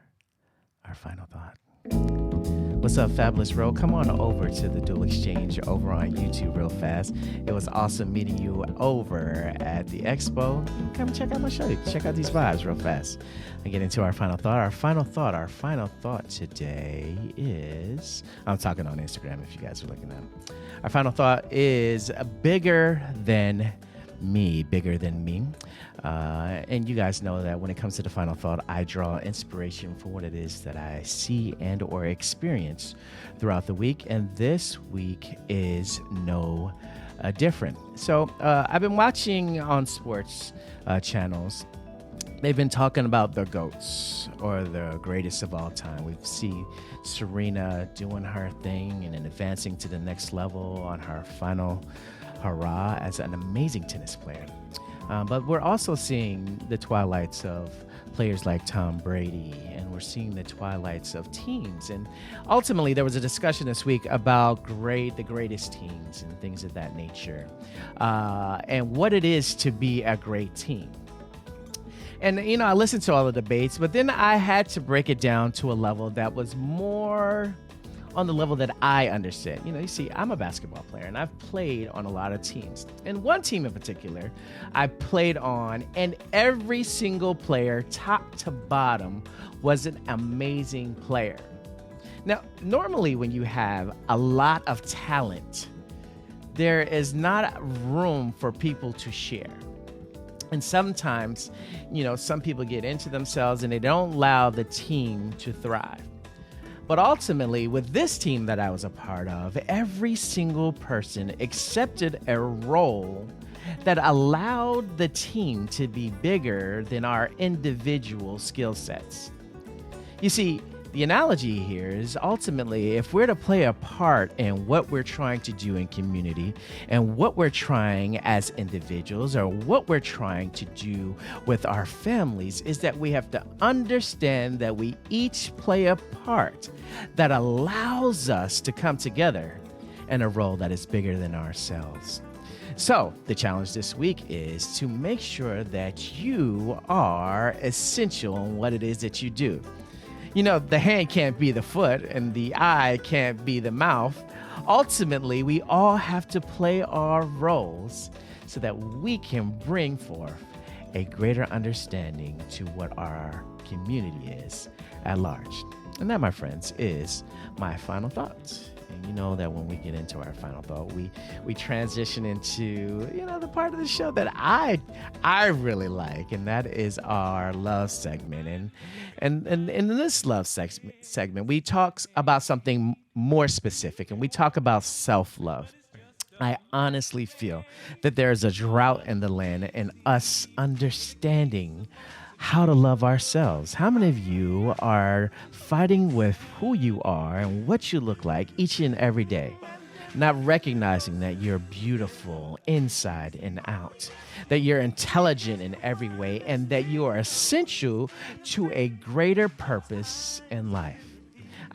final thought. What's up, Fabulous Ro? Come on over to the Dual Exchange over on YouTube real fast. It was awesome meeting you over at the expo. Come check out my show. Check out these vibes real fast. And get into our final thought. Our final thought today is, I'm talking on Instagram if you guys are looking at it. Our final thought is bigger than me. And you guys know that when it comes to the final thought, I draw inspiration for what it is that I see and or experience throughout the week. And this week is no different. So I've been watching on sports channels. They've been talking about the GOATs, or the greatest of all time. We've seen Serena doing her thing and then advancing to the next level on her final hurrah as an amazing tennis player. But we're also seeing the twilights of players like Tom Brady, and we're seeing the twilights of teams. And ultimately, there was a discussion this week about the greatest teams and things of that nature, and what it is to be a great team. And, I listened to all the debates, but then I had to break it down to a level that was more on the level that I understand. You see, I'm a basketball player, and I've played on a lot of teams. And one team in particular I played on, and every single player, top to bottom, was an amazing player. Now, normally when you have a lot of talent, there is not room for people to share. And sometimes, some people get into themselves and they don't allow the team to thrive. But ultimately, with this team that I was a part of, every single person accepted a role that allowed the team to be bigger than our individual skill sets. You see, the analogy here is ultimately if we're to play a part in what we're trying to do in community and what we're trying as individuals or what we're trying to do with our families, is that we have to understand that we each play a part that allows us to come together in a role that is bigger than ourselves. So the challenge this week is to make sure that you are essential in what it is that you do. You know, the hand can't be the foot and the eye can't be the mouth. Ultimately, we all have to play our roles so that we can bring forth a greater understanding to what our community is at large. And that, my friends, is my final thoughts. And you know that when we get into our final thought, we transition into, you know, the part of the show that I really like, and that is our love segment. And in this love segment, we talk about something more specific, and we talk about self-love. I honestly feel that there is a drought in the land in us understanding how to love ourselves. How many of you are fighting with who you are and what you look like each and every day, not recognizing that you're beautiful inside and out, that you're intelligent in every way, and that you are essential to a greater purpose in life?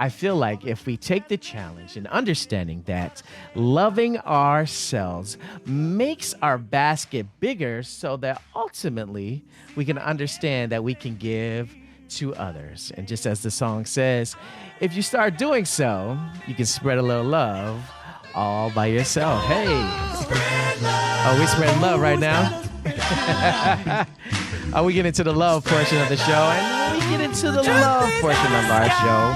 I feel like if we take the challenge in understanding that loving ourselves makes our basket bigger so that ultimately we can understand that we can give to others. And just as the song says, if you start doing so, you can spread a little love all by yourself. Hey. Oh, we spreading love right now. We get into the love portion of the show, and when we get into the love portion of our show,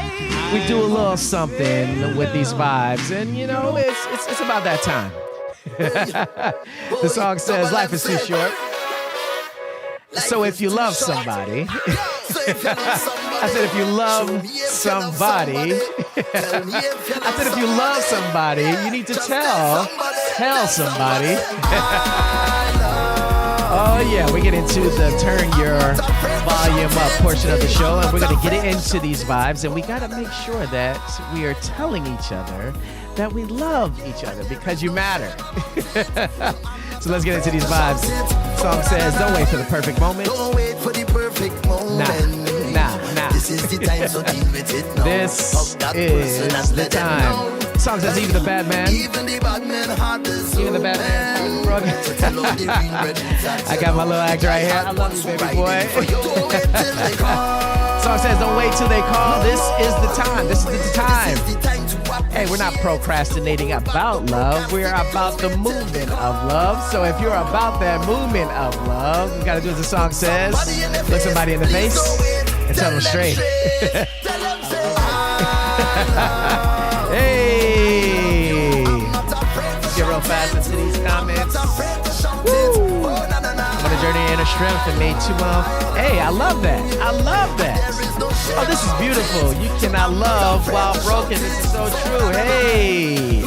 we do a little something with these vibes, and you know, it's about that time. The song says, life is too short. So if you love somebody, I said if you love somebody, I said if you love somebody, you need to tell somebody. Oh yeah, we get into the turn your volume up portion of the show, and we're gonna get into these vibes, and we gotta make sure that we are telling each other that we love each other because you matter. So let's get into these vibes. Song says, don't wait for the perfect moment. Don't wait for the perfect moment. Nah. This is the time, so deal with it now. This is the time. Song says, even the bad man. Even the bad man heart is Even the bad man. I got my little act right here. I love you, baby boy. Song says, don't wait till they call. This is the time. This is the time. Hey, we're not procrastinating about love. We're about the movement of love. So if you're about that movement of love, you got to do as the song says. Look somebody in the face and tell them straight. Hey. Let's get real fast into these comments. Woo. I'm on a journey in inner strength and made 2 months. Hey, I love that. I love that. Oh, this is beautiful. You cannot love while broken. This is so true. Hey.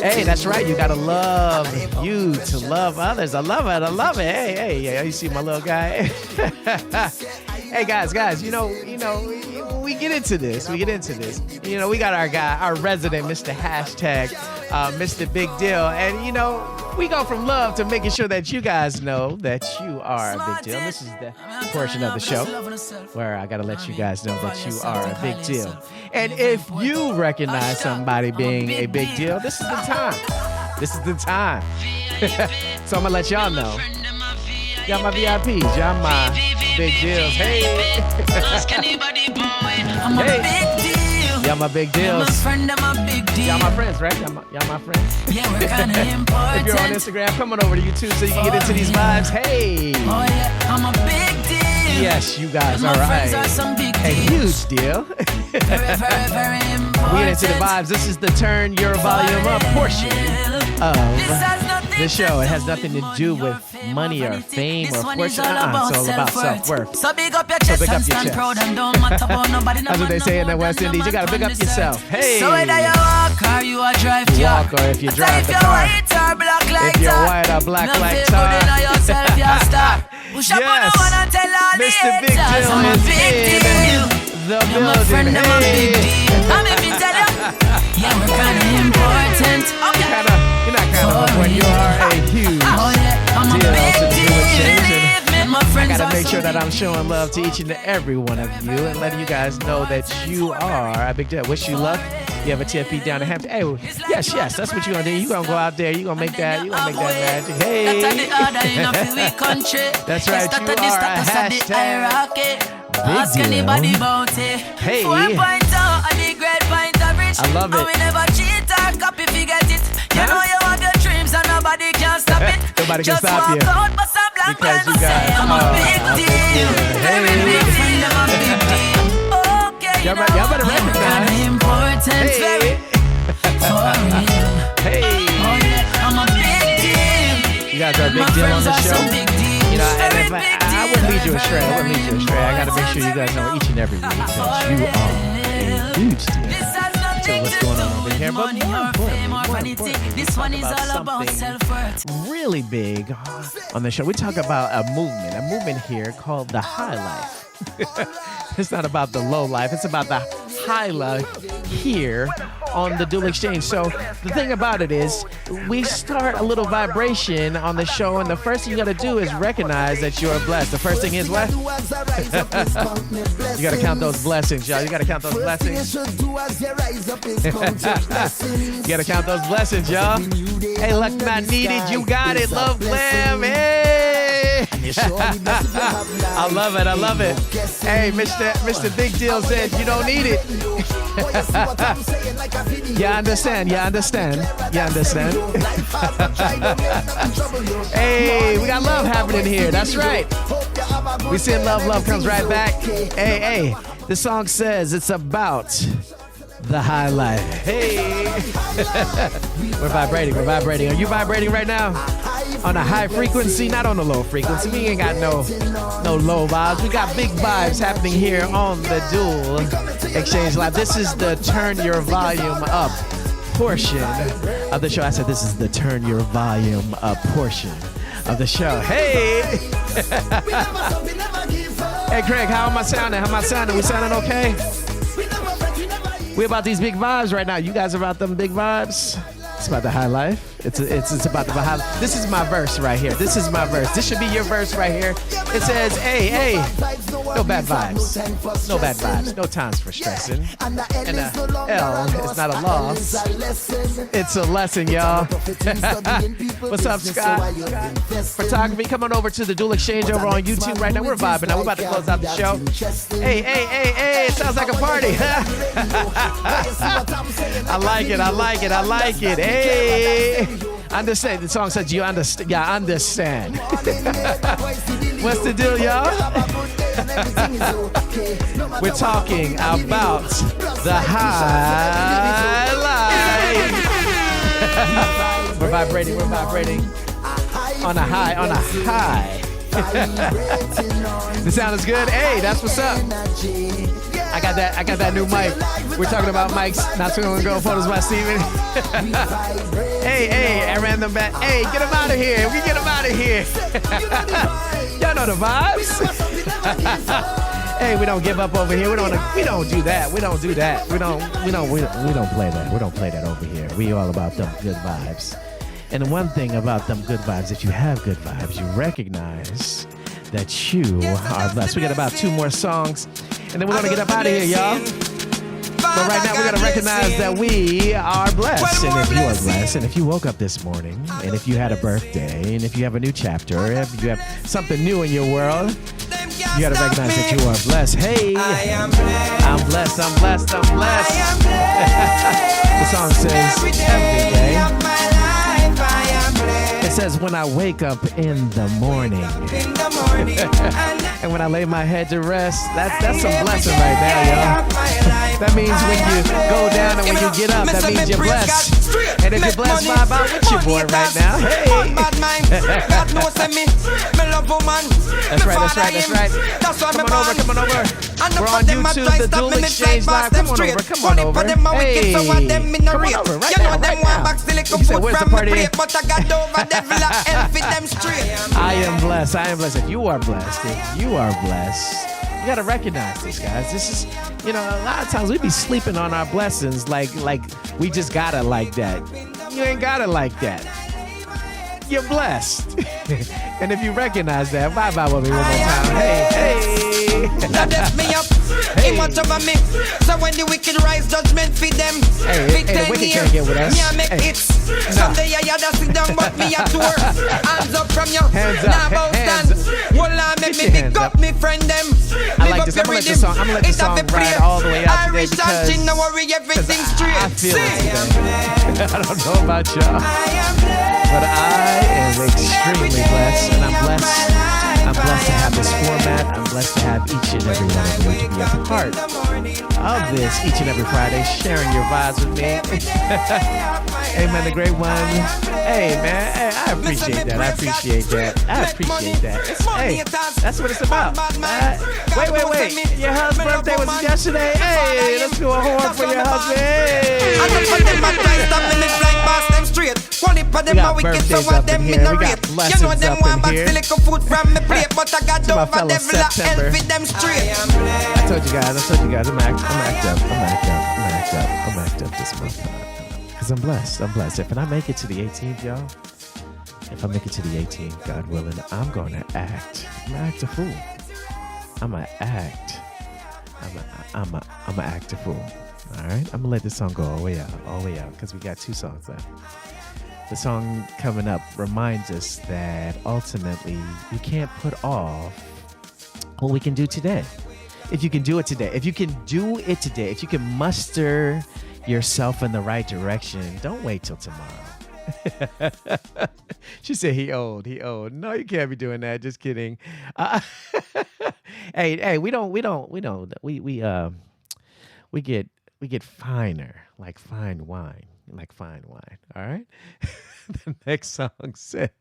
Hey, that's right. You gotta love you to love others. I love it. I love it. Hey, yeah, you see my little guy. Hey, guys. You know, we get into this. You know, we got our guy, our resident, Mr. Hashtag, Mr. Big Deal, and you know, we go from love to making sure that you guys know that you are a big deal. This is the portion of the show where I gotta let you guys know that you are a big deal. And if you recognize somebody being a big deal, this is the time. So I'm gonna let y'all know. Y'all my VIPs, y'all my big deals. Hey. Y'all my big deals. Y'all my friends, right? Y'all my friends. Yeah, we're kind of important. If you're on Instagram, come on over to YouTube so you can get into these vibes. Hey. Oh yeah, I'm a big deal. Yes, you guys are right. A huge deal. Very important. We get into the vibes. This is the turn your volume up portion of the show. It has nothing to do with money or fame or fortune. It's all about self-worth. So big up your chest and stand proud and don't matter about nobody. That's what they say in the West Indies. You gotta big up yourself. Hey. So whether you walk or you a drive walk or if you drive the car. If you're white or black like tar. Yes. Mr. Big Deal is in the You're my building. friend, I'm a big Hey. deal. I'm if you tell you. Yeah, we're kinda important. Okay. You're not kind of important. You are a huge Oh yeah, I'm a deal big to the deal. Dual Exchange. And My I friends gotta are make so sure that big. I'm showing love to each and every one of you and letting you guys know that you are a big deal. Wish you luck. You have a TFP down in Hampton. Hey, yes, that's what you're gonna do. You're gonna go out there. You're gonna make that magic. Hey. That's the order in a free country. That's right. Yes, You that the are a status of the hashtag hierarchy. Ask deal. anybody about it. Hey. 4.0 and the great point average. I love And it. we never cheat or copy if you get it. You know you have your dreams and nobody can stop it. Nobody can Just stop walk you. out, but some black Because man you say got- I'm a big deal. Very big friend, I'm a big deal. Okay, Y'all better recognize. kinda important, very for real. Hey. Oh yeah, I'm a big deal. You guys are a big My deal on friends the are show. some big deals. You know, and Very if big I deal. wouldn't lead you astray. I wouldn't lead you astray. I gotta make sure you guys know each and every week that you are a huge deal. So what's going on over here? But more importantly, this one is about all about something self-worth. really big on the show. We talk about a movement here called the high life. It's not about the low life. It's about the high life here on the Dual Exchange. So the thing about it is we start a little vibration on the show, and the first thing you got to do is recognize that you're blessed. The first thing is what? You got to count those blessings, y'all. You got to count those blessings. You got to count those blessings, y'all. Hey, luck not needed. You got it. Love Glam. Hey. I love it. I love it. Hey, Mr. Big Deal said you don't need it. You understand. You understand. You understand. Hey, we got love happening here. That's right. We said love comes right back. Hey, the song says it's about the high life. Hey. We're vibrating. Are you vibrating right now? On a high frequency, not on a low frequency. We ain't got no low vibes. We got big vibes happening here on the Dual Exchange Live. This is the turn your volume up portion of the show. I said this is the turn your volume up portion of the show. Hey. Hey, Craig, how am I sounding? We sounding okay? We about these big vibes right now. You guys about them big vibes? It's about the high life. It's about the high life. This is my verse right here. This is my verse. This should be your verse right here. It says, hey, no bad vibes. No bad vibes. No times for stressing. And a L is not a loss. It's a lesson, y'all. What's up, Scott? Photography, come on over to the Dual Exchange over on YouTube right now. We're vibing now. We're about to close out the show. Hey, it sounds like a party. I like it. Hey, understand. The song says you understand. Yeah, understand. What's the deal, y'all? We're talking about the high life. We're vibrating on a high. The sound is good. Hey, that's what's up. I got that new mic. We're talking about mics not too long ago. Photos by Steven. Hey, I ran them back. Hey, get him out of here. We get him out of here. Y'all know the vibes. Hey, we don't give up over here. We don't do that. We don't play that. We don't play that over here. We all about them good vibes. And the one thing about them good vibes, if you have good vibes, you recognize that you are blessed. We got about 2 more songs, and then we're gonna get up out of here, y'all. But right now, we gotta recognize that we are blessed. And if you are blessed, and if you woke up this morning, and if you had a birthday, and if you have a new chapter, or if you have something new in your world, you gotta recognize that you are blessed. Hey, I'm blessed. The song says every day. It says when I wake up in the morning, and when I lay my head to rest, that's some blessing right there, y'all. That means when you go down and when you get up, that means you're blessed. And if you're blessed, vibe out with your boy right now. Hey. That's right. Come on over. We're on YouTube, the Dual Exchange Live. Come on over. Hey, come on over right now. You said, where's the party? I am blessed. If you are blessed, You gotta recognize this, guys. This is, a lot of times we be sleeping on our blessings like we just got it like that. You ain't got it like that. You're blessed. And if you recognize that, bye-bye with me one more time. Hey. Now lift me up, he watch over me. So when the wicked rise, judgment feed them. Hey, the wicked can't get with us. Me I make hits. Someday I had to sit down, but me a tour. Hands up from you. Hands up. Now bow stand. Well, I make me pick up me friend them. I like this. I'm gonna let this song ride all the way out today because no worry, everything's straight. I feel it today. I don't know about y'all, but I am extremely blessed, and I'm blessed. I'm blessed to have this format. I'm blessed to have each and every one of you to be a part of this each and every Friday, sharing your vibes with me. Amen, the great one. Hey, man, hey, I appreciate that. Hey, that's what it's about. Wait. Your husband's birthday was yesterday. Hey, let's do a horn for your husband. Hey. We got birthdays up in here. We got blessings up in here. To my fellow September. I told you guys, I'm act up this month. Because I'm blessed. If I make it to the 18th, y'all, if I make it to the 18th, God willing, I'm going to act. I'm going to act a fool. I'm going to act a fool. All right? I'm going to let this song go all the way out, because we got 2 songs left. The song coming up reminds us that ultimately we can't put off what we can do today. If you can do it today, if you can muster yourself in the right direction, don't wait till tomorrow. She said he old. No, you can't be doing that. Just kidding. Hey, we get finer, like fine wine. All right. The next song says,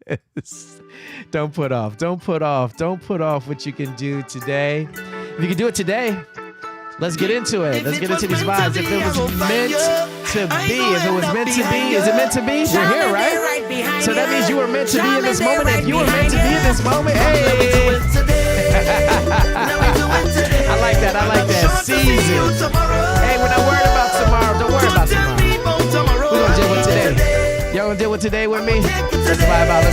don't put off what you can do today. If you can do it today, let's get into it. Let's get into these vibes. If it was meant to be, is it meant to be? We're here, right? So that means you were meant to be in this moment. If you were meant to be in this moment, hey. I like that. Season. Hey, we're not worried about tomorrow. Don't worry about tomorrow. We're gonna deal with today. Y'all gonna deal with today with me? Let's vibe out.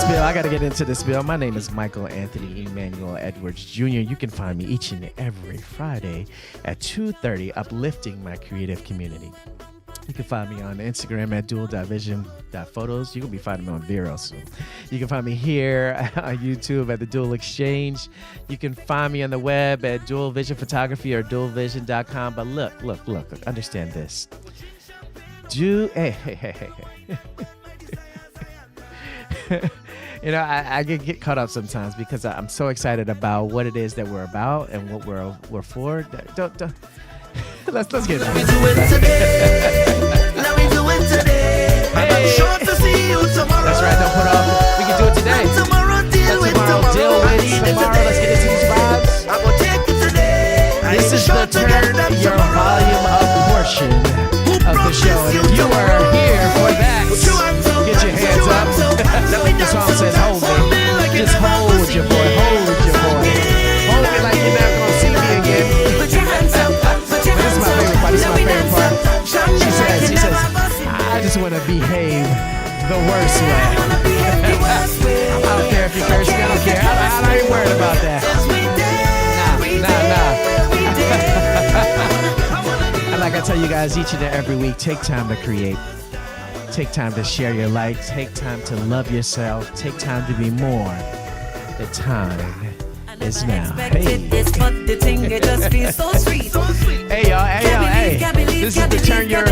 But I gotta get into this bill. My name is Michael Anthony Emmanuel Edwards Jr. You can find me each and every Friday at 2:30, uplifting my creative community. You can find me on Instagram at dual.vision.photos. You can be finding me on Vero soon. You can find me here on YouTube at The Dual Exchange. You can find me on the web at Dual Vision Photography or dualvision.com. But look, understand this. Hey. I get caught up sometimes because I'm so excited about what it is that we're about and what we're for. Don't. Let's get it. Let me do it today. I'm sure to see you tomorrow. That's right. Don't put off. We can do it today. Tomorrow, deal with tomorrow. Let's get into these vibes. I will take it today. This is the turn your volume up portion of the show. And if you are here for that, get your hands up. The song says hold me. Just hold your boy. Hold me like you're never gonna see me again. This is my favorite part. She says, I just want to behave the worst way. I don't care if you curse me. I don't care. I ain't worried about that. Nah. And like I tell you guys each and every week, take time to create. Take time to share your light. Take time to love yourself. Take time to be more. The time is now. Hey. Hey, y'all. This is the turn your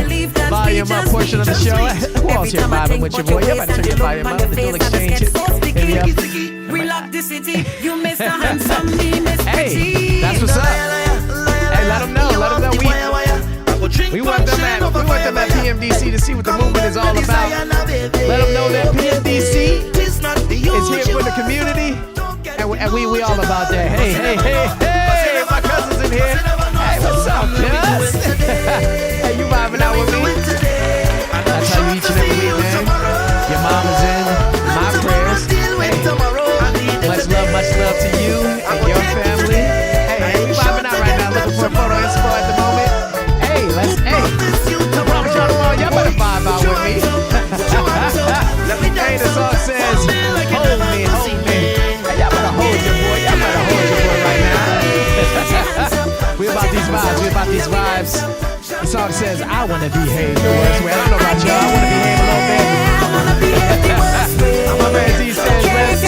volume up portion of the show. Who else here vibing with your boy? You better turn your volume up. The Dual Exchange. Relock the city. You miss the handsome, me miss Hey, that's what's up. Hey, let them know. We want them at PMDC to see what the movement is all about. Let them know that PMDC is here for the community. And we all about that. Hey, my cousin's in here. Hey, what's up, cuz? Hey, you vibing out with me? That's how you each and every week, man. Your mom is in my prayers. Hey, much love to you. We about these vibes. We about these vibes. The song says, I want to behave the worst way. I don't know about y'all. I want to behave a little bit. My man D says, let's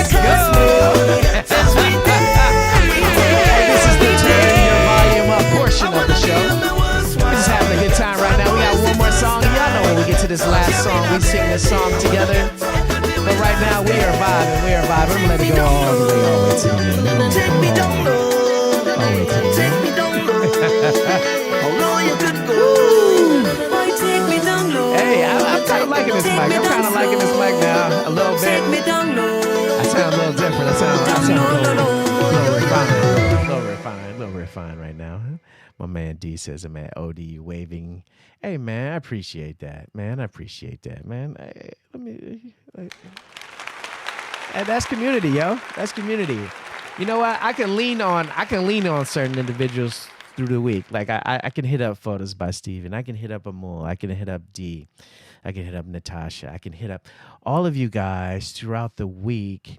go. Hey, this is the turn your volume up portion of the show. We're just having a good time right now. We got one more song. Y'all know when we get to this last song, we sing this song together. But right now, we are vibing. We are vibing. I'm going to let it go all the way to the end. Take me down low. Take me down low. How low you could go. Boy, take me down low. Hey, I'm kind of liking this mic. I'm kind of liking this mic now a little bit. Take me down low. I sound a little different. I sound a little refined right now. My man D says, I'm at ODU waving. Hey, man, I appreciate that. Man, I appreciate that, man. Hey, that's community, yo. That's community. You know what? I can lean on certain individuals through the week. Like I can hit up Photos by Steven. I can hit up Amul. I can hit up D. I can hit up Natasha. I can hit up all of you guys throughout the week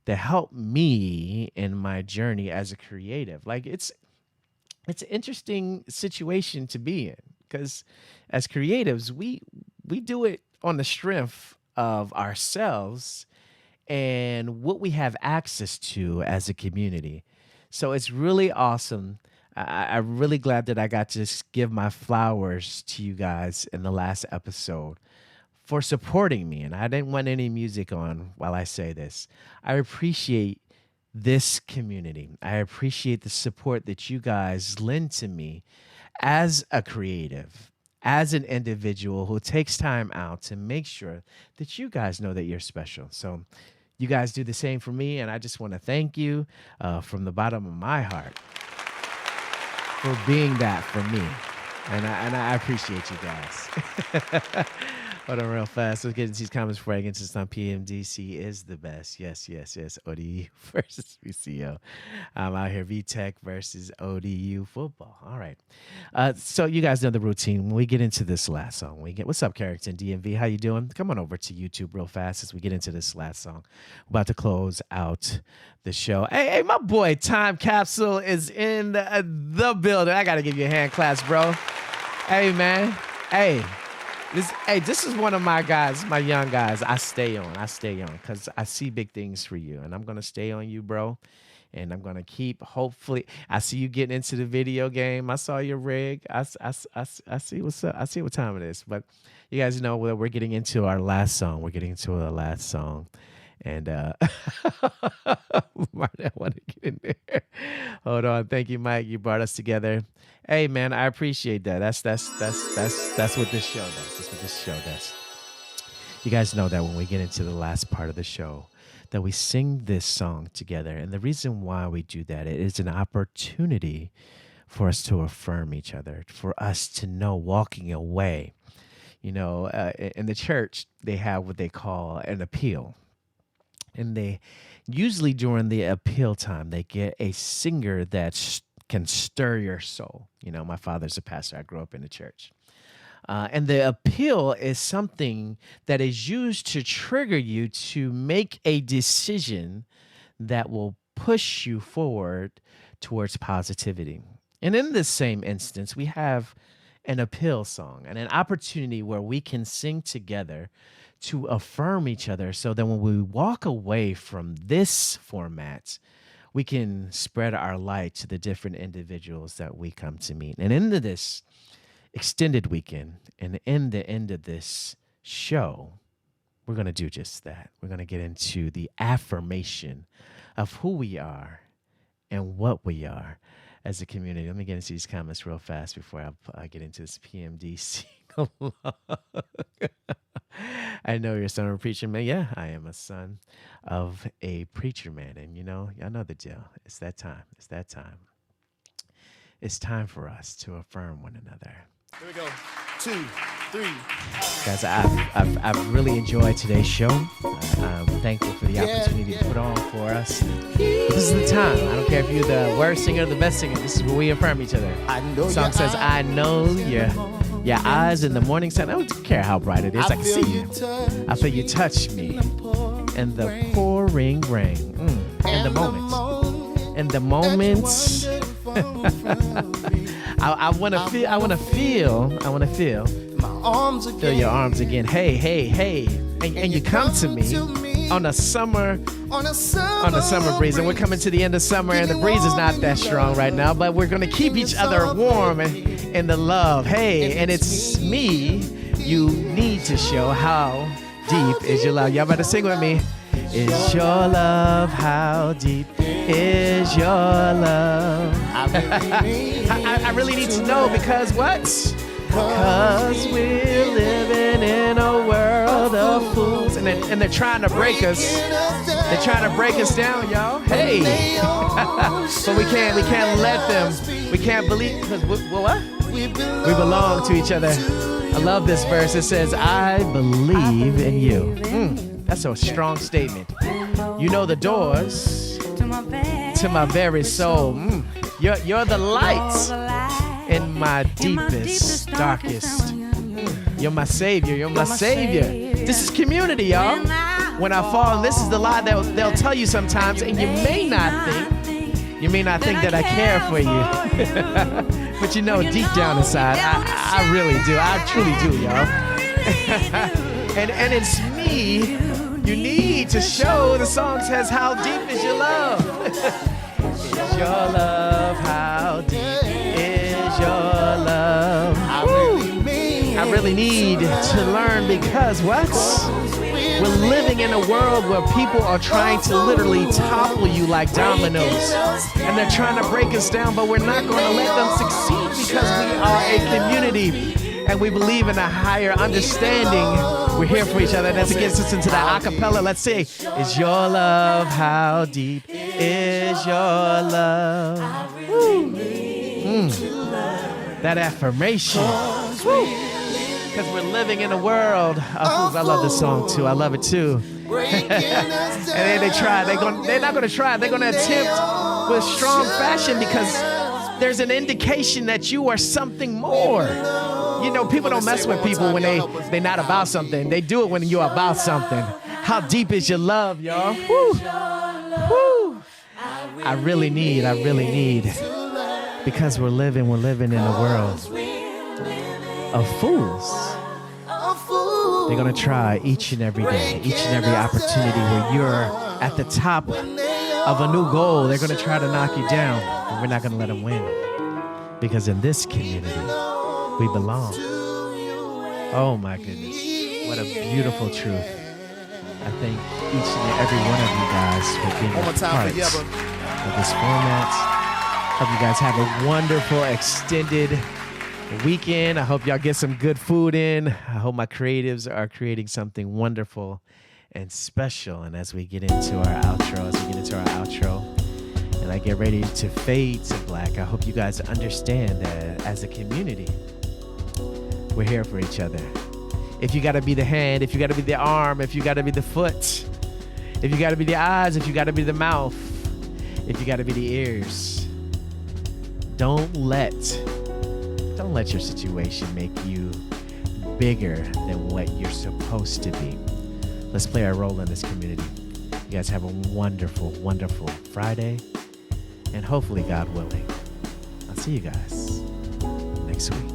that help me in my journey as a creative. Like it's an interesting situation to be in because as creatives, we do it on the strength of ourselves and what we have access to as a community. So it's really awesome. I'm really glad that I got to give my flowers to you guys in the last episode for supporting me. And I didn't want any music on while I say this. I appreciate this community. I appreciate the support that you guys lend to me as a creative, as an individual who takes time out to make sure that you guys know that you're special. So you guys do the same for me, and I just want to thank you from the bottom of my heart for being that for me. And I appreciate you guys. Hold on real fast. Let's get into these comments before I get into this on PMDC is the best. Yes. ODU versus VCO. I'm out here VTech versus ODU football. All right. So you guys know the routine. When we get into this last song, what's up, Carrington DMV? How you doing? Come on over to YouTube real fast as we get into this last song. We're about to close out the show. Hey, my boy Time Capsule is in the building. I got to give you a hand clap, bro. Hey, man. Hey. This is one of my guys, my young guys. I stay on because I see big things for you, and I'm gonna stay on you, bro. And I'm gonna keep. Hopefully, I see you getting into the video game. I saw your rig. I see what's up. I see what time it is. But you guys know that we're getting into our last song. And Martin, I want to get in there. Hold on. Thank you, Mike. You brought us together. Hey, man, I appreciate that. That's what this show does. That's what this show does. You guys know that when we get into the last part of the show, that we sing this song together. And the reason why we do that, it is an opportunity for us to affirm each other, for us to know walking away. You know, in the church, they have what they call an appeal. And they usually during the appeal time, they get a singer that can stir your soul. You know, my father's a pastor. I grew up in the church. And the appeal is something that is used to trigger you to make a decision that will push you forward towards positivity. And in this same instance, we have an appeal song and an opportunity where we can sing together to affirm each other so that when we walk away from this format, we can spread our light to the different individuals that we come to meet. And into this extended weekend and in the end of this show, we're going to do just that. We're going to get into the affirmation of who we are and what we are as a community. Let me get into these comments real fast before I get into this PMDC. I know you're a son of a preacher man. Yeah, I am a son of a preacher man. And, you know, y'all know the deal. It's that time. It's that time. It's time for us to affirm one another. Here we go. 2, 3. Guys, I've really enjoyed today's show. I'm thankful for the opportunity to put on for us. This is the time. I don't care if you're the worst singer or the best singer. This is where we affirm each other. The song says, I know your eyes in the morning sun. I don't care how bright it is. I can see you. I feel you touch me. And the pouring rain. In the moment. In the moments. I want to feel. I want to feel. Feel your arms again. Hey, hey, hey. And you come to me on a summer breeze. And we're coming to the end of summer, and the breeze is not that strong right now, but we're gonna keep each other warm and in the love. Hey, and it's me. You need to show how deep is your love. Y'all better sing with me. Is your love, how deep is your love? I really need to know because what? Because we're living in a world of fools. And they're trying to break us. They're trying to break us down, y'all. Hey. But we can't let them. We can't believe, because what? We belong to each other. I love this verse. It says, I believe in you. That's a strong statement. You know the doors to my very soul. You're the light in my deepest, darkest. You're my savior. You're my savior. This is community, y'all. When I fall, and this is the lie that they'll tell you sometimes, and you may not think that I care for you. But you know, deep down inside, I really do. I truly do, y'all. And it's me. You need to show. The song says, how deep is your love? Is your love, how deep is your love? I really need to learn because what? We're living in a world where people are trying to literally topple you like dominoes. And they're trying to break us down, but we're not going to let them succeed because we are a community. And we believe in a higher understanding. We're here for each other. That's against us into the acapella. Let's say, is your love, how deep is your love? That affirmation. Because we're living in a world of fools. I love this song too. I love it too. And then they try. They're not going to try. They're going to attempt with strong fashion because there's an indication that you are something more. You know, people don't mess with people when they're not about something. They do it when you're about something. How deep is your love, y'all? Woo. Woo. I really need, because we're living in a world of fools. They're going to try each and every day, each and every opportunity where you're at the top of a new goal. They're going to try to knock you down, and we're not going to let them win. Because in this community, we belong. Oh my goodness. What a beautiful truth. I thank each and every one of you guys for being a part of this format. Hope you guys have a wonderful extended weekend. I hope y'all get some good food in. I hope my creatives are creating something wonderful and special. And as we get into our outro, and I get ready to fade to black, I hope you guys understand that as a community, we're here for each other. If you got to be the hand, if you got to be the arm, if you got to be the foot, if you got to be the eyes, if you got to be the mouth, if you got to be the ears, don't let your situation make you bigger than what you're supposed to be. Let's play our role in this community. You guys have a wonderful, wonderful Friday, and hopefully, God willing, I'll see you guys next week.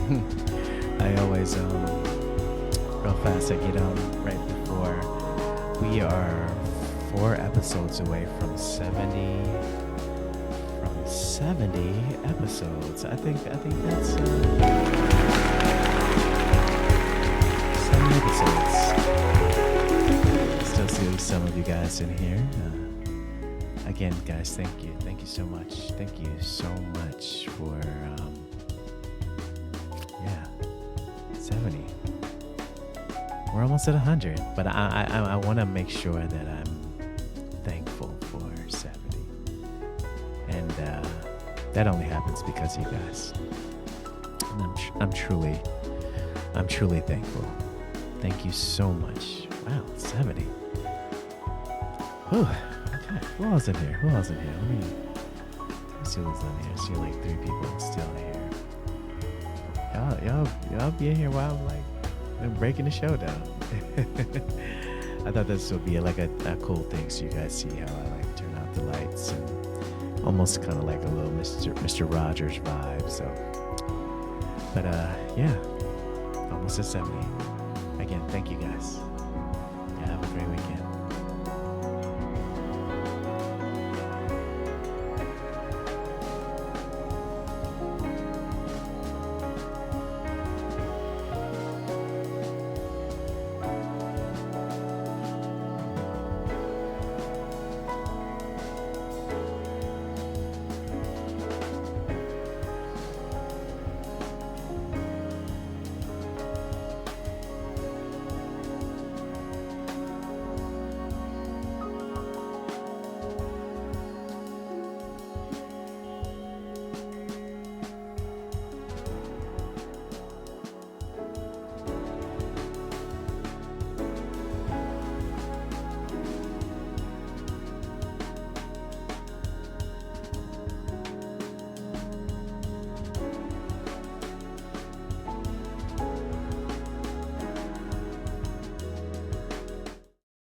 I always real fast. I get right before. We are 4 episodes away from 70. From 70 episodes. I think that's 7 episodes. Still see some of you guys in here. Again, guys, thank you so much. Thank you so much for 70. We're almost at 100, but I want to make sure that I'm thankful for 70, and that only happens because of you guys. And I'm truly thankful. Thank you so much. Wow, 70. Whew. Okay. Who else in here? Let me see who's in here. I see like 3 people still here. Y'all be in here while I'm like breaking the show down. I thought this would be like a cool thing, so you guys see how I like turn out the lights and almost kind of like a little Mr. Rogers vibe. So, but yeah, almost at 70. Again, thank you guys.